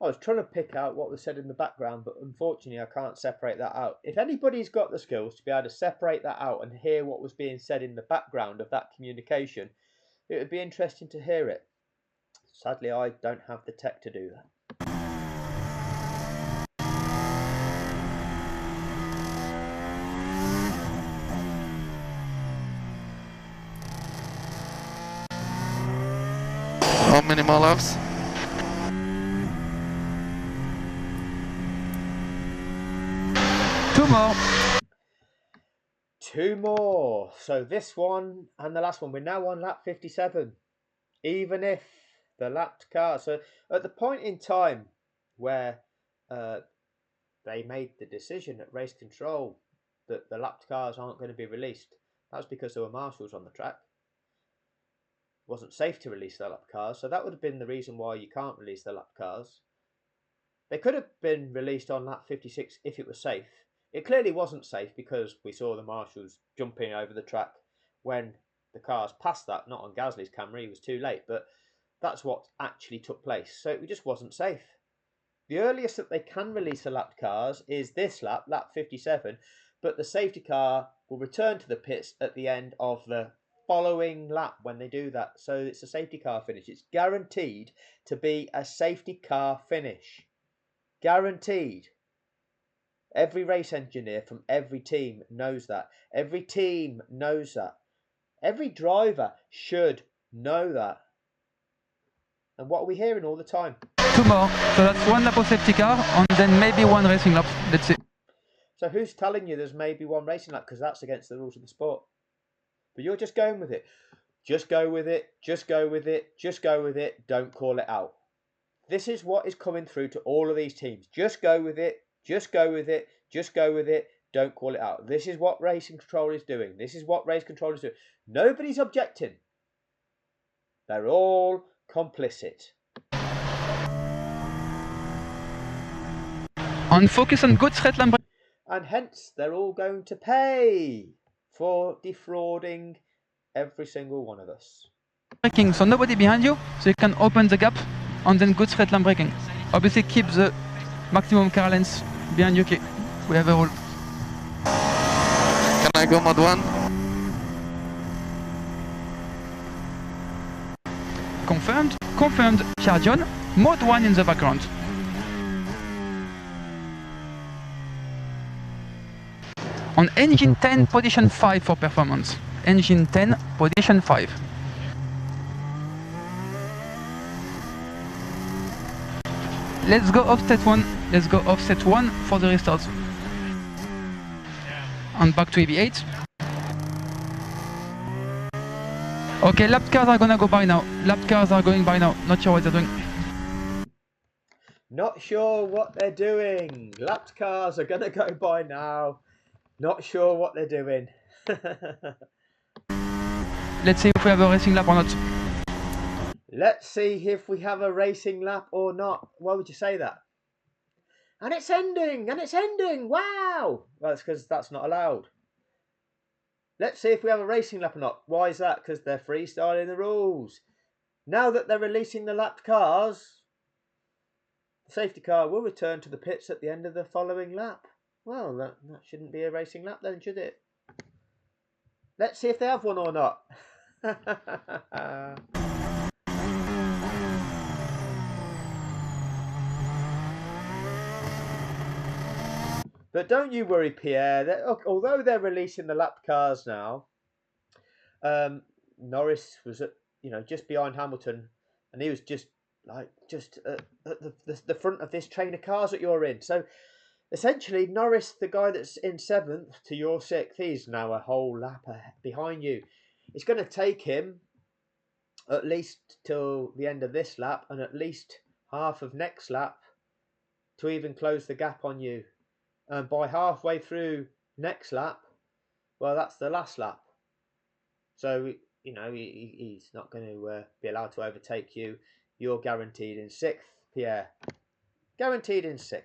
I was trying to pick out what was said in the background, but unfortunately I can't separate that out. If anybody's got the skills to be able to separate that out and hear what was being said in the background of that communication, it would be interesting to hear it. Sadly, I don't have the tech to do that. How many more laps? Two more. So this one and the last one. We're now on lap 57. Even if the lapped car. So at the point in time where they made the decision at race control that the lapped cars aren't going to be released, that's because there were marshals on the track. It wasn't safe to release the lapped cars, so that would have been the reason why you can't release the lapped cars. They could have been released on lap 56 if it was safe. It clearly wasn't safe because we saw the marshals jumping over the track when the cars passed that, not on Gasly's camera, he was too late, but that's what actually took place. So it just wasn't safe. The earliest that they can release the lapped cars is this lap, lap 57, but the safety car will return to the pits at the end of the following lap when they do that. So it's a safety car finish. It's guaranteed to be a safety car finish. Guaranteed. Every race engineer from every team knows that. Every team knows that. Every driver should know that. And what are we hearing all the time? Two more. So that's one lap of safety car and then maybe one racing lap. Let's see. So who's telling you there's maybe one racing lap? Because that's against the rules of the sport. But you're just going with it. Just go with it. Just go with it. Just go with it. Don't call it out. This is what is coming through to all of these teams. Just go with it. Just go with it. Just go with it. Don't call it out. This is what racing control is doing. This is what race control is doing. Nobody's objecting. They're all complicit. And focus on good straight line. And hence they're all going to pay for defrauding Every single one of us. Braking, so nobody behind you, so you can open the gap and then good straight line braking. Obviously keep the maximum car length behind you. We have a rule. Can I go mod 1? Confirmed, confirmed, charge on, mode 1 in the background. On engine 10, position 5 for performance. Engine 10, position 5. Let's go offset 1. Let's go offset 1 for the restarts. And back to EB8. Okay, lap cars are gonna go by now. Lap cars are going by now. Not sure what they're doing. Not sure what they're doing. Lapped cars are gonna go by now. Not sure what they're doing. Let's see if we have a racing lap or not. Let's see if we have a racing lap or not. Why would you say that? And it's ending, and it's ending. Wow. Well, it's because that's not allowed. Let's see if we have a racing lap or not. Why is that? Because they're freestyling the rules. Now that they're releasing the lapped cars, the safety car will return to the pits at the end of the following lap. Well, that shouldn't be a racing lap then, should it? Let's see if they have one or not. But don't you worry, Pierre. Although they're releasing the lapped cars now, Norris was just behind Hamilton, and he was just at the front of this train of cars that you're in. So essentially, Norris, the guy that's in 7th to your 6th, he's now a whole lap behind you. It's going to take him at least till the end of this lap and at least half of next lap to even close the gap on you. And by halfway through next lap, well, that's the last lap. So, he's not going to be allowed to overtake you. You're guaranteed in 6th, Pierre. Guaranteed in 6th.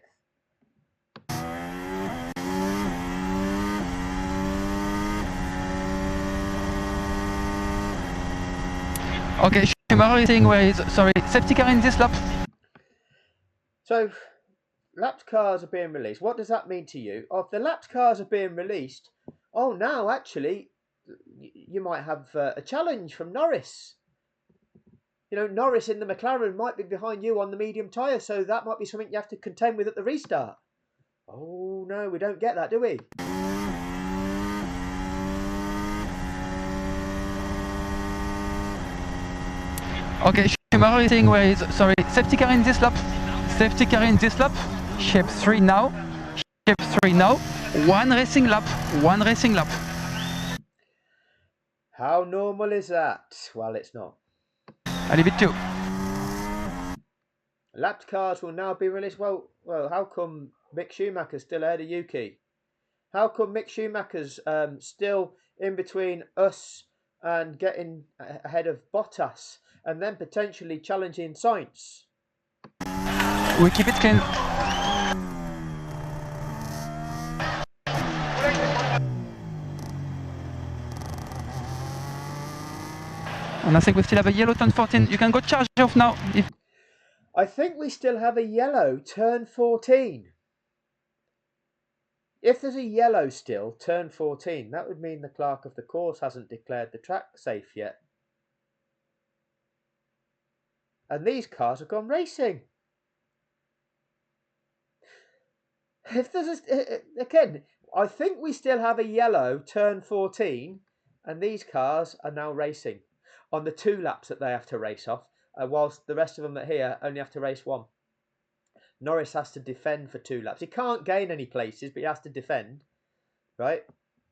Okay, Schumacher is saying where is, sorry, safety car in this lap. So, lapped cars are being released. What does that mean to you? Oh, if the lapped cars are being released, now actually, you might have a challenge from Norris. Norris in the McLaren might be behind you on the medium tyre, so that might be something you have to contend with at the restart. Oh, no, we don't get that, do we? Okay, Schumacher is saying where is, sorry, safety car in this lap. Safety car in this lap. Shape 3 now. Shape 3 now. One racing lap. One racing lap. How normal is that? Well, it's not. I leave it 2. Lapped cars will now be released. Well, how come Mick Schumacher's still ahead of Yuki? How come Mick Schumacher's still in between us and getting ahead of Bottas and then potentially challenging Sainz? We keep it clean. And I think we still have a yellow turn 14. You can go charge off now. I think we still have a yellow turn 14. If there's a yellow still, turn 14, that would mean the clerk of the course hasn't declared the track safe yet. And these cars have gone racing. If there's again, I think we still have a yellow turn 14, and these cars are now racing on the 2 laps that they have to race off, whilst the rest of them that here only have to race 1. Norris has to defend for 2 laps. He can't gain any places, but he has to defend, right?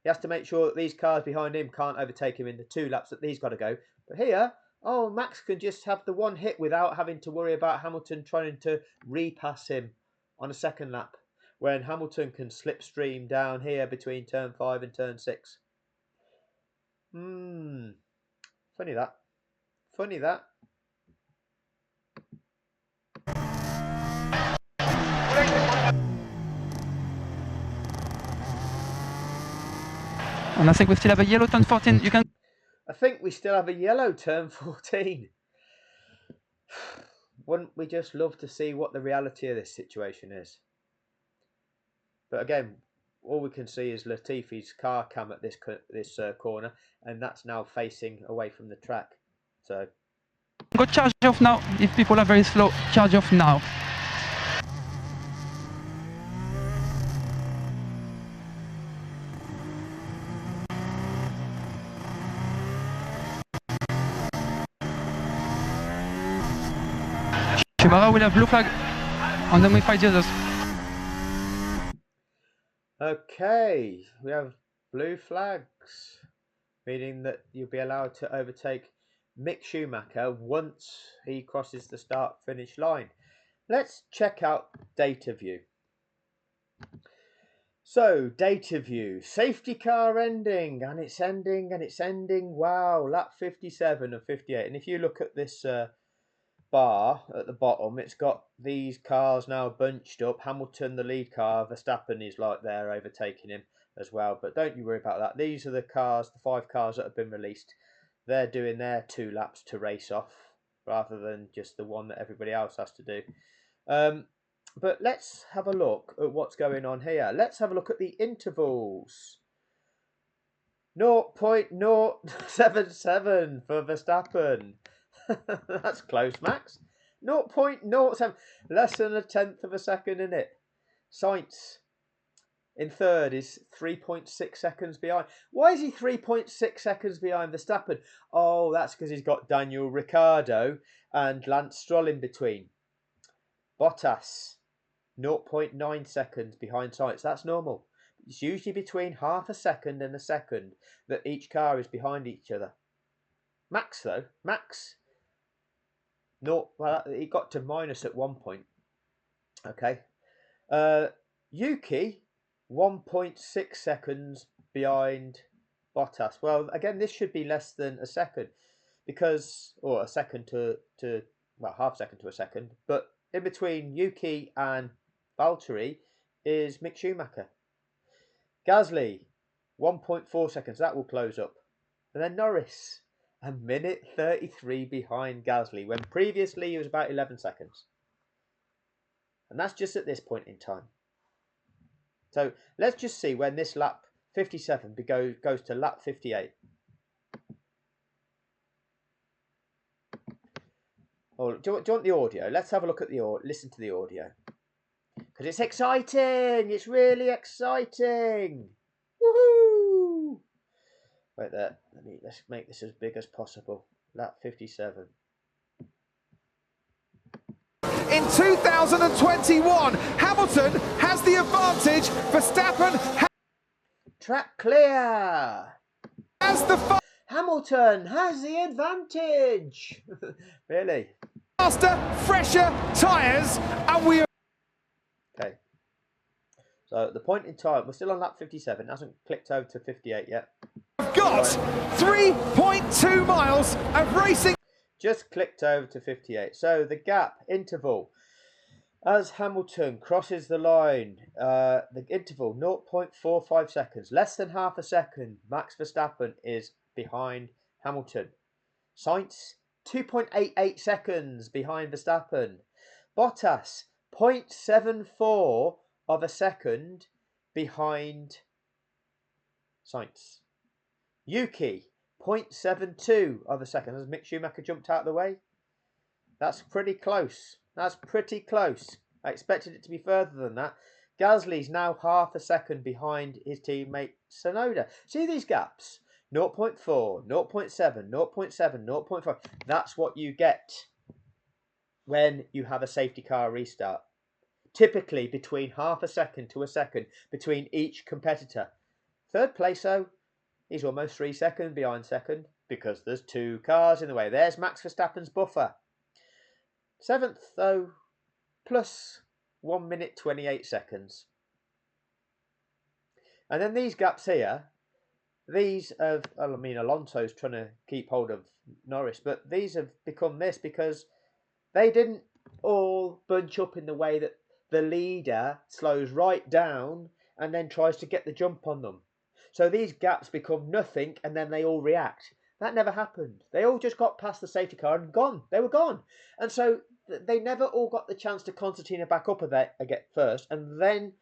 He has to make sure that these cars behind him can't overtake him in the 2 laps that he's got to go. But here, Max can just have the 1 hit without having to worry about Hamilton trying to repass him on a 2nd lap, when Hamilton can slipstream down here between turn 5 and turn 6. Funny that. Funny that. And I think we still have a yellow turn 14. You can. I think we still have a yellow turn 14. Wouldn't we just love to see what the reality of this situation is? But again, all we can see is Latifi's car cam at this corner, and that's now facing away from the track. So Go charge off now. If people are very slow, charge off now. Shimara will have blue flag, and then we fight the others. okay, we have blue flags, meaning that you'll be allowed to overtake Mick Schumacher once he crosses the start-finish line. Let's check out data view. So, data view, safety car ending, and it's ending, and it's ending. Wow, lap 57 of 58. And if you look at this bar at the bottom, it's got these cars now bunched up. Hamilton, the lead car, Verstappen is like there overtaking him as well. But don't you worry about that. These are the cars, the 5 cars that have been released. They're doing their 2 laps to race off rather than just the one that everybody else has to do. But let's have a look at what's going on here. Let's have a look at the intervals. 0.077 for Verstappen. That's close, Max. 0.07, less than a tenth of a second in it. Sainz in third is 3.6 seconds behind. Why is he 3.6 seconds behind Verstappen? Oh, that's because he's got Daniel Ricciardo and Lance Stroll in between. Bottas, 0.9 seconds behind Sainz. That's normal. It's usually between half a second and a second that each car is behind each other. Max, though, no, well, he got to minus at one point. Okay. Yuki, 1.6 seconds behind Bottas. Well, again, this should be less than a second because, or a second to well, half a second to a second. But in between Yuki and Valtteri is Mick Schumacher. Gasly, 1.4 seconds. That will close up. And then Norris, a minute 33 behind Gasly, when previously he was about 11 seconds. And that's just at this point in time. So let's just see when this lap 57 goes to lap 58. Oh, do you want the audio? Let's have a look at the audio. Listen to the audio. Because it's exciting. It's really exciting. Woohoo! Right there. Let's make this as big as possible. Lap 57. In 2021, Hamilton has the advantage. Verstappen Track clear. has the Hamilton has the advantage. Really? faster, fresher tyres, and we are. Okay. So the point in time, we're still on lap 57. It hasn't clicked over to 58 yet. Got 3.2 miles of racing. Just clicked over to 58. So the gap interval as Hamilton crosses the line, the interval 0.45 seconds, less than half a second. Max Verstappen is behind Hamilton. Sainz 2.88 seconds behind Verstappen. Bottas 0.74 of a second behind Sainz. Yuki 0.72 of a second as Mick Schumacher jumped out of the way. That's pretty close. That's pretty close. I expected it to be further than that. Gasly's now half a second behind his teammate Tsunoda. See these gaps? 0.4, 0.7, 0.7, 0.5. That's what you get when you have a safety car restart. Typically between half a second to a second between each competitor. Third place, though, he's almost 3 seconds behind second because there's 2 cars in the way. There's Max Verstappen's buffer. 7th, though, plus 1 minute 28 seconds. And then these gaps here, these have, I mean, Alonso's trying to keep hold of Norris, but these have become this because they didn't all bunch up in the way that the leader slows right down and then tries to get the jump on them. So these gaps become nothing and then they all react. That never happened. They all just got past the safety car and gone. They were gone. And so they never all got the chance to concertina back up again first and then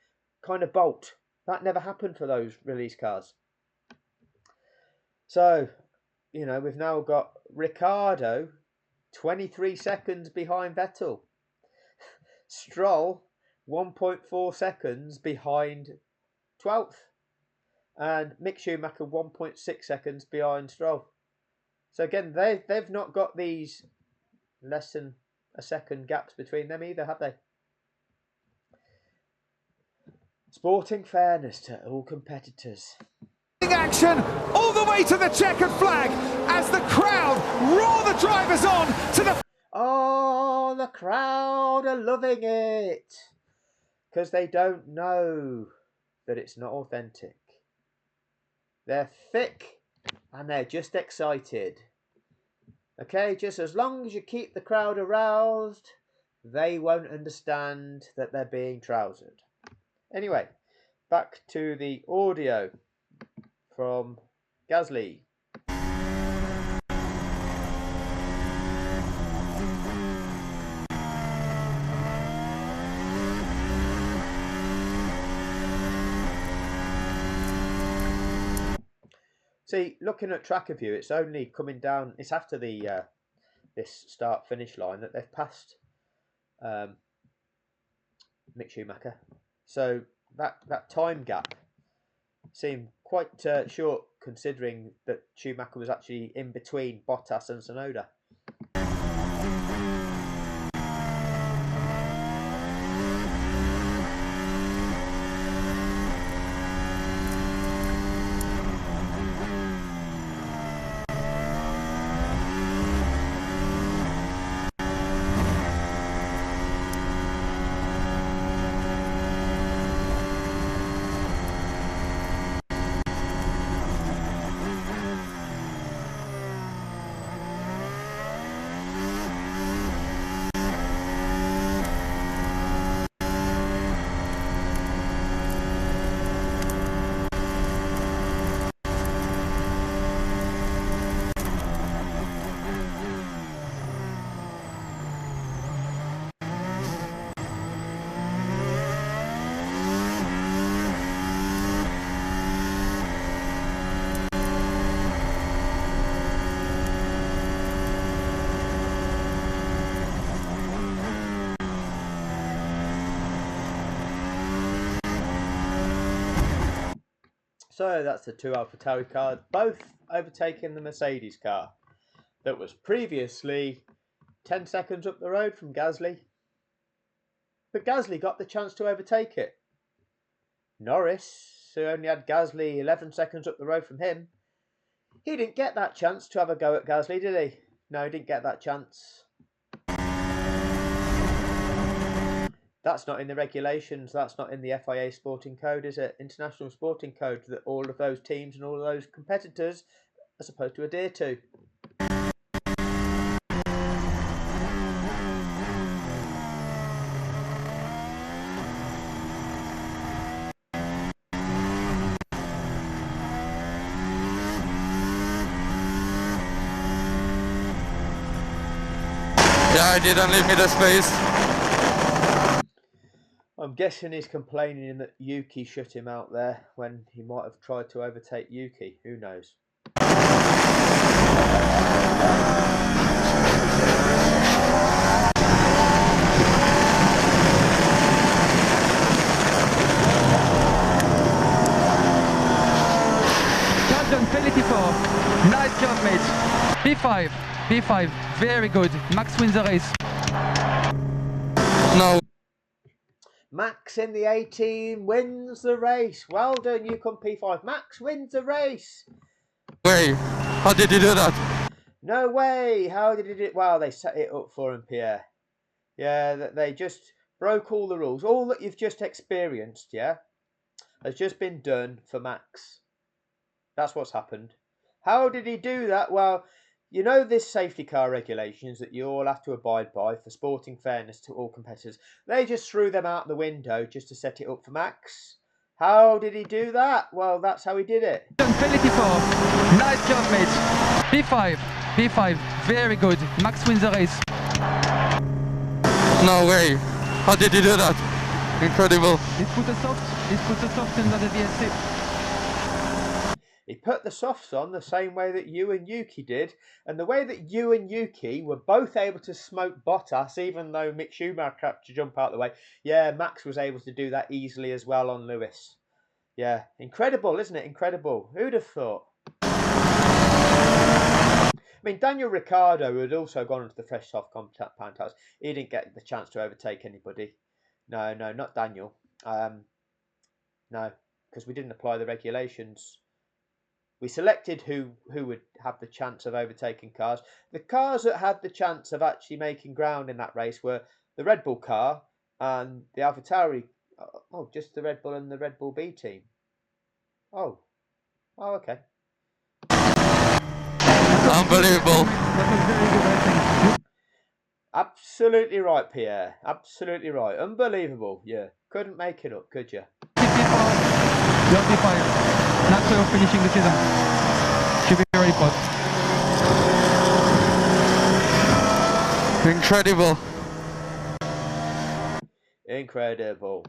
kind of bolt. That never happened for those release cars. So, you know, we've now got Ricciardo 23 seconds behind Vettel. Stroll 1.4 seconds behind 12th. And Mick Schumacher 1.6 seconds behind Stroll. So again, they've not got these less than a second gaps between them either, have they? Sporting fairness to all competitors. Action all the way to the checkered flag as the crowd roar the drivers on to the... Oh, the crowd are loving it because they don't know that it's not authentic. They're thick and they're just excited. Okay, just as long as you keep the crowd aroused, they won't understand that they're being trousered. Anyway, back to the audio from Gasly. See, looking at tracker view, it's only coming down. It's after the this start-finish line that they've passed Mick Schumacher. So that time gap seemed quite short, considering that Schumacher was actually in between Bottas and Tsunoda. So that's the two AlphaTauri cars, both overtaking the Mercedes car that was previously 10 seconds up the road from Gasly. But Gasly got the chance to overtake it. Norris, who only had Gasly 11 seconds up the road from him, he didn't get that chance to have a go at Gasly, did he? No, he didn't get that chance. That's not in the regulations, that's not in the FIA Sporting Code, is it? International Sporting Code that all of those teams and all of those competitors are supposed to adhere to. Yeah, I didn't leave me the space. I'm guessing he's complaining that Yuki shut him out there when he might have tried to overtake Yuki. Who knows? Well done, penalty 4. Nice job, mate. P5, very good. Max wins the race. No. Max in the 18 wins the race. Well done, you come P5. Max wins the race. Way. How did you do that? No way. How did he do it? Well, they set it up for him, Pierre. Yeah, they just broke all the rules. All that you've just experienced, yeah, has just been done for Max. That's what's happened. How did he do that? Well, you know this safety car regulations that you all have to abide by for sporting fairness to all competitors. They just threw them out the window just to set it up for Max. How did he do that? Well, that's how he did it. Penalty 4. Nice job, mate. P5. P5. Very good. Max wins the race. No way. How did you do that? Incredible. He's put the soft under the VSC. He put the softs on the same way that you and Yuki did, and the way that you and Yuki were both able to smoke Bottas, even though Mick Schumacher had to jump out of the way. Yeah, Max was able to do that easily as well on Lewis. Yeah, incredible, isn't it? Incredible. Who'd have thought? I mean, Daniel Ricciardo had also gone into the fresh soft contact pan tires. He didn't get the chance to overtake anybody. No, not Daniel. No, because we didn't apply the regulations. We selected who would have the chance of overtaking cars. The cars that had the chance of actually making ground in that race were the Red Bull car and the AlphaTauri. Oh, just the Red Bull and the Red Bull B team. Oh, okay. Unbelievable. Absolutely right, Pierre. Absolutely right. Unbelievable. Yeah. Couldn't make it up, could you? 35. That's way of finishing the season. Should be very proud. Incredible. Incredible.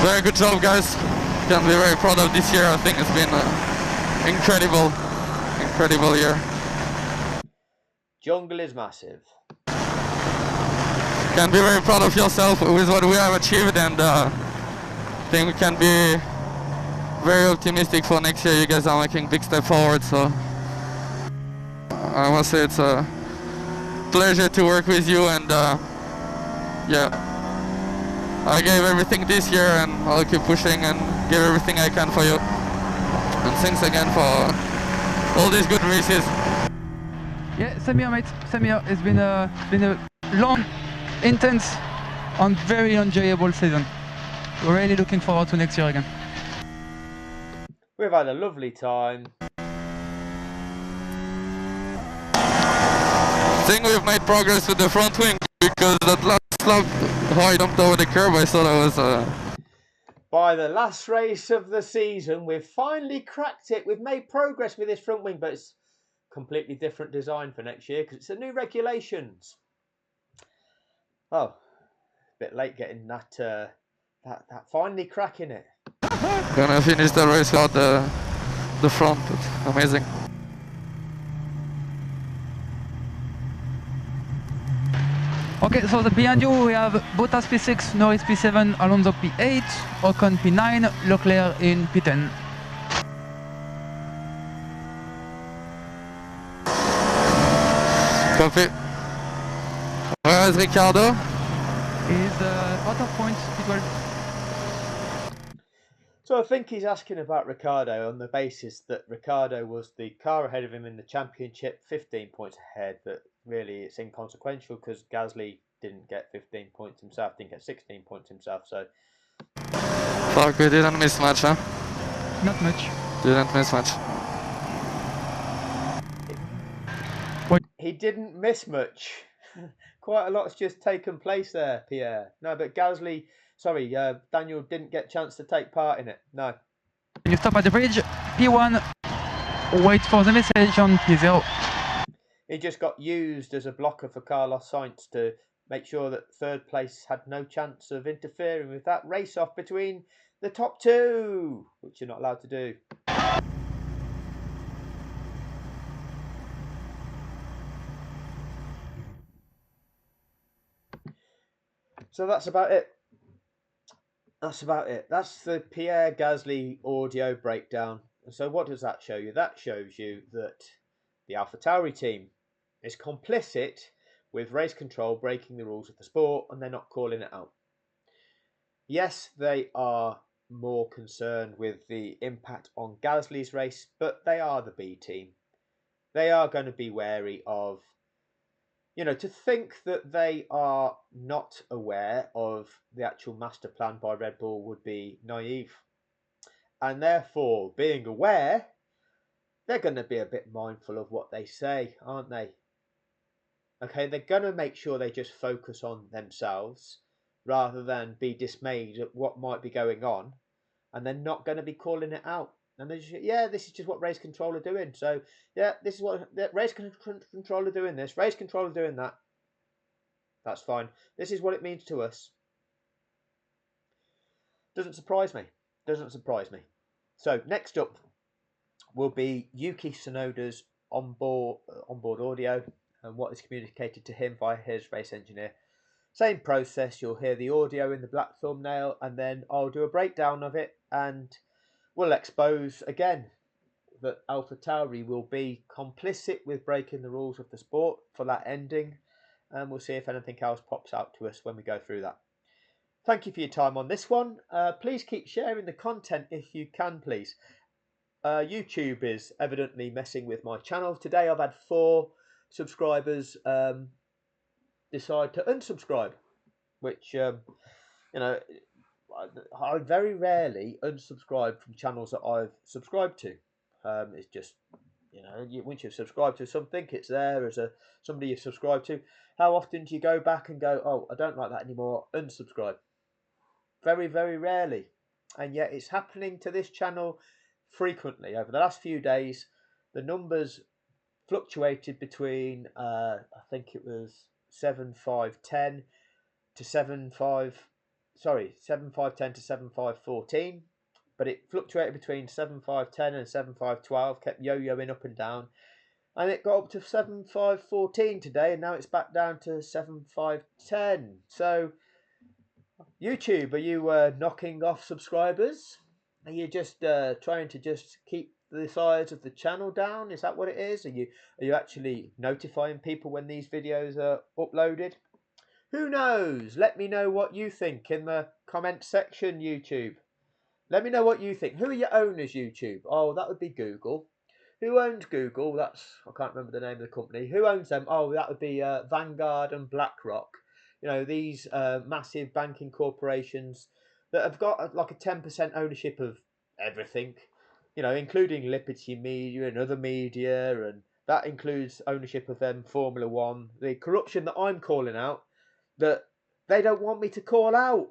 Very good job, guys. Can be very proud of this year. I think it's been incredible year. Jungle is massive. Can be very proud of yourself with what we have achieved, and think we can be very optimistic for next year. You guys are making big step forward, so I must say it's a pleasure to work with you, and yeah, I gave everything this year and I'll keep pushing and give everything I can for you. And thanks again for all these good races. Yeah, same here, mate. Same here. It's been a long, intense, and very enjoyable season. We're really looking forward to next year again. We've had a lovely time. I think we've made progress with the front wing, because that last lap, how I jumped over the curb, I thought I was... By the last race of the season, we've finally cracked it. We've made progress with this front wing, but it's completely different design for next year because it's the new regulations. Oh, a bit late getting that finally cracking it. Gonna finish the race without the front, but amazing. Okay, so behind you we have Bottas P6, Norris P7, Alonso P8, Ocon P9, Leclerc in P10. Copy. Where is Ricciardo? He's out of points, P12. So I think he's asking about Ricciardo on the basis that Ricciardo was the car ahead of him in the championship, 15 points ahead, but really it's inconsequential because Gasly didn't get 15 points himself, didn't get 16 points himself, so... Fuck, we didn't miss much, huh? Not much. Didn't miss much. He didn't miss much. Quite a lot's just taken place there, Pierre. No, but Daniel didn't get a chance to take part in it. No. You stop at the bridge, P1, wait for the message on P0. He just got used as a blocker for Carlos Sainz to make sure that third place had no chance of interfering with that race off between the top two, which you're not allowed to do. So that's about it. That's the Pierre Gasly audio breakdown. And so what does that show you? That shows you that the AlphaTauri team is complicit with race control breaking the rules of the sport, and they're not calling it out. Yes, they are more concerned with the impact on Gasly's race, but they are the B team. They are going to be wary of, to think that they are not aware of the actual master plan by Red Bull would be naive. And therefore, being aware, they're going to be a bit mindful of what they say, aren't they? Okay, they're going to make sure they just focus on themselves rather than be dismayed at what might be going on, and they're not going to be calling it out. And they just, yeah, this is just what race control are doing. So yeah, this is what race control are doing. This race control are doing that. That's fine. This is what it means to us. Doesn't surprise me. Doesn't surprise me. So next up will be Yuki Tsunoda's onboard audio and what is communicated to him by his race engineer. Same process, you'll hear the audio in the black thumbnail, and then I'll do a breakdown of it, and we'll expose again that AlphaTauri will be complicit with breaking the rules of the sport for that ending, and we'll see if anything else pops out to us when we go through that. Thank you for your time on this one. Please keep sharing the content if you can, please. YouTube is evidently messing with my channel. Today I've had 4 subscribers decide to unsubscribe, which, you know, I very rarely unsubscribe from channels that I've subscribed to. It's just, you know, once you've subscribed to something, it's there as somebody you've subscribed to. How often do you go back and go, oh, I don't like that anymore, unsubscribe? Very, very rarely. And yet it's happening to this channel frequently. Over the last few days, the numbers fluctuated between, I think it was 7510 to 7510 to 7514. But it fluctuated between 7510 and 7512, kept yo-yoing up and down. And it got up to 7514 today, and now it's back down to 7510. So YouTube, are you knocking off subscribers? Are you just trying to just keep the size of the channel down? Is that what it is? Are you actually notifying people when these videos are uploaded? Who knows? Let me know what you think in the comment section, YouTube. Let me know what you think. Who are your owners, YouTube? Oh, that would be Google. Who owns Google? I can't remember the name of the company. Who owns them? Oh, that would be Vanguard and BlackRock. You know, these massive banking corporations that have got like a 10% ownership of everything, you know, including Liberty Media and other media, and that includes ownership of them Formula One. The corruption that I'm calling out, that they don't want me to call out.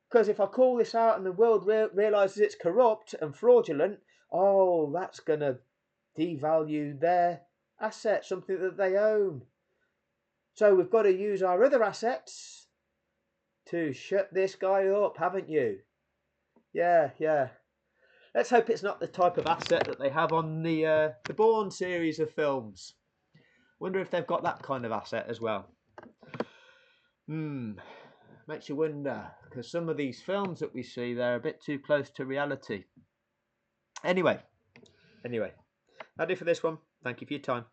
Because if I call this out and the world realises it's corrupt and fraudulent, oh, that's going to devalue their asset, something that they own. So we've got to use our other assets to shut this guy up, haven't you? Yeah. Let's hope it's not the type of asset that they have on the Bourne series of films. Wonder if they've got that kind of asset as well. Makes you wonder, because some of these films that we see, they're a bit too close to reality. Anyway, that'll do for this one. Thank you for your time.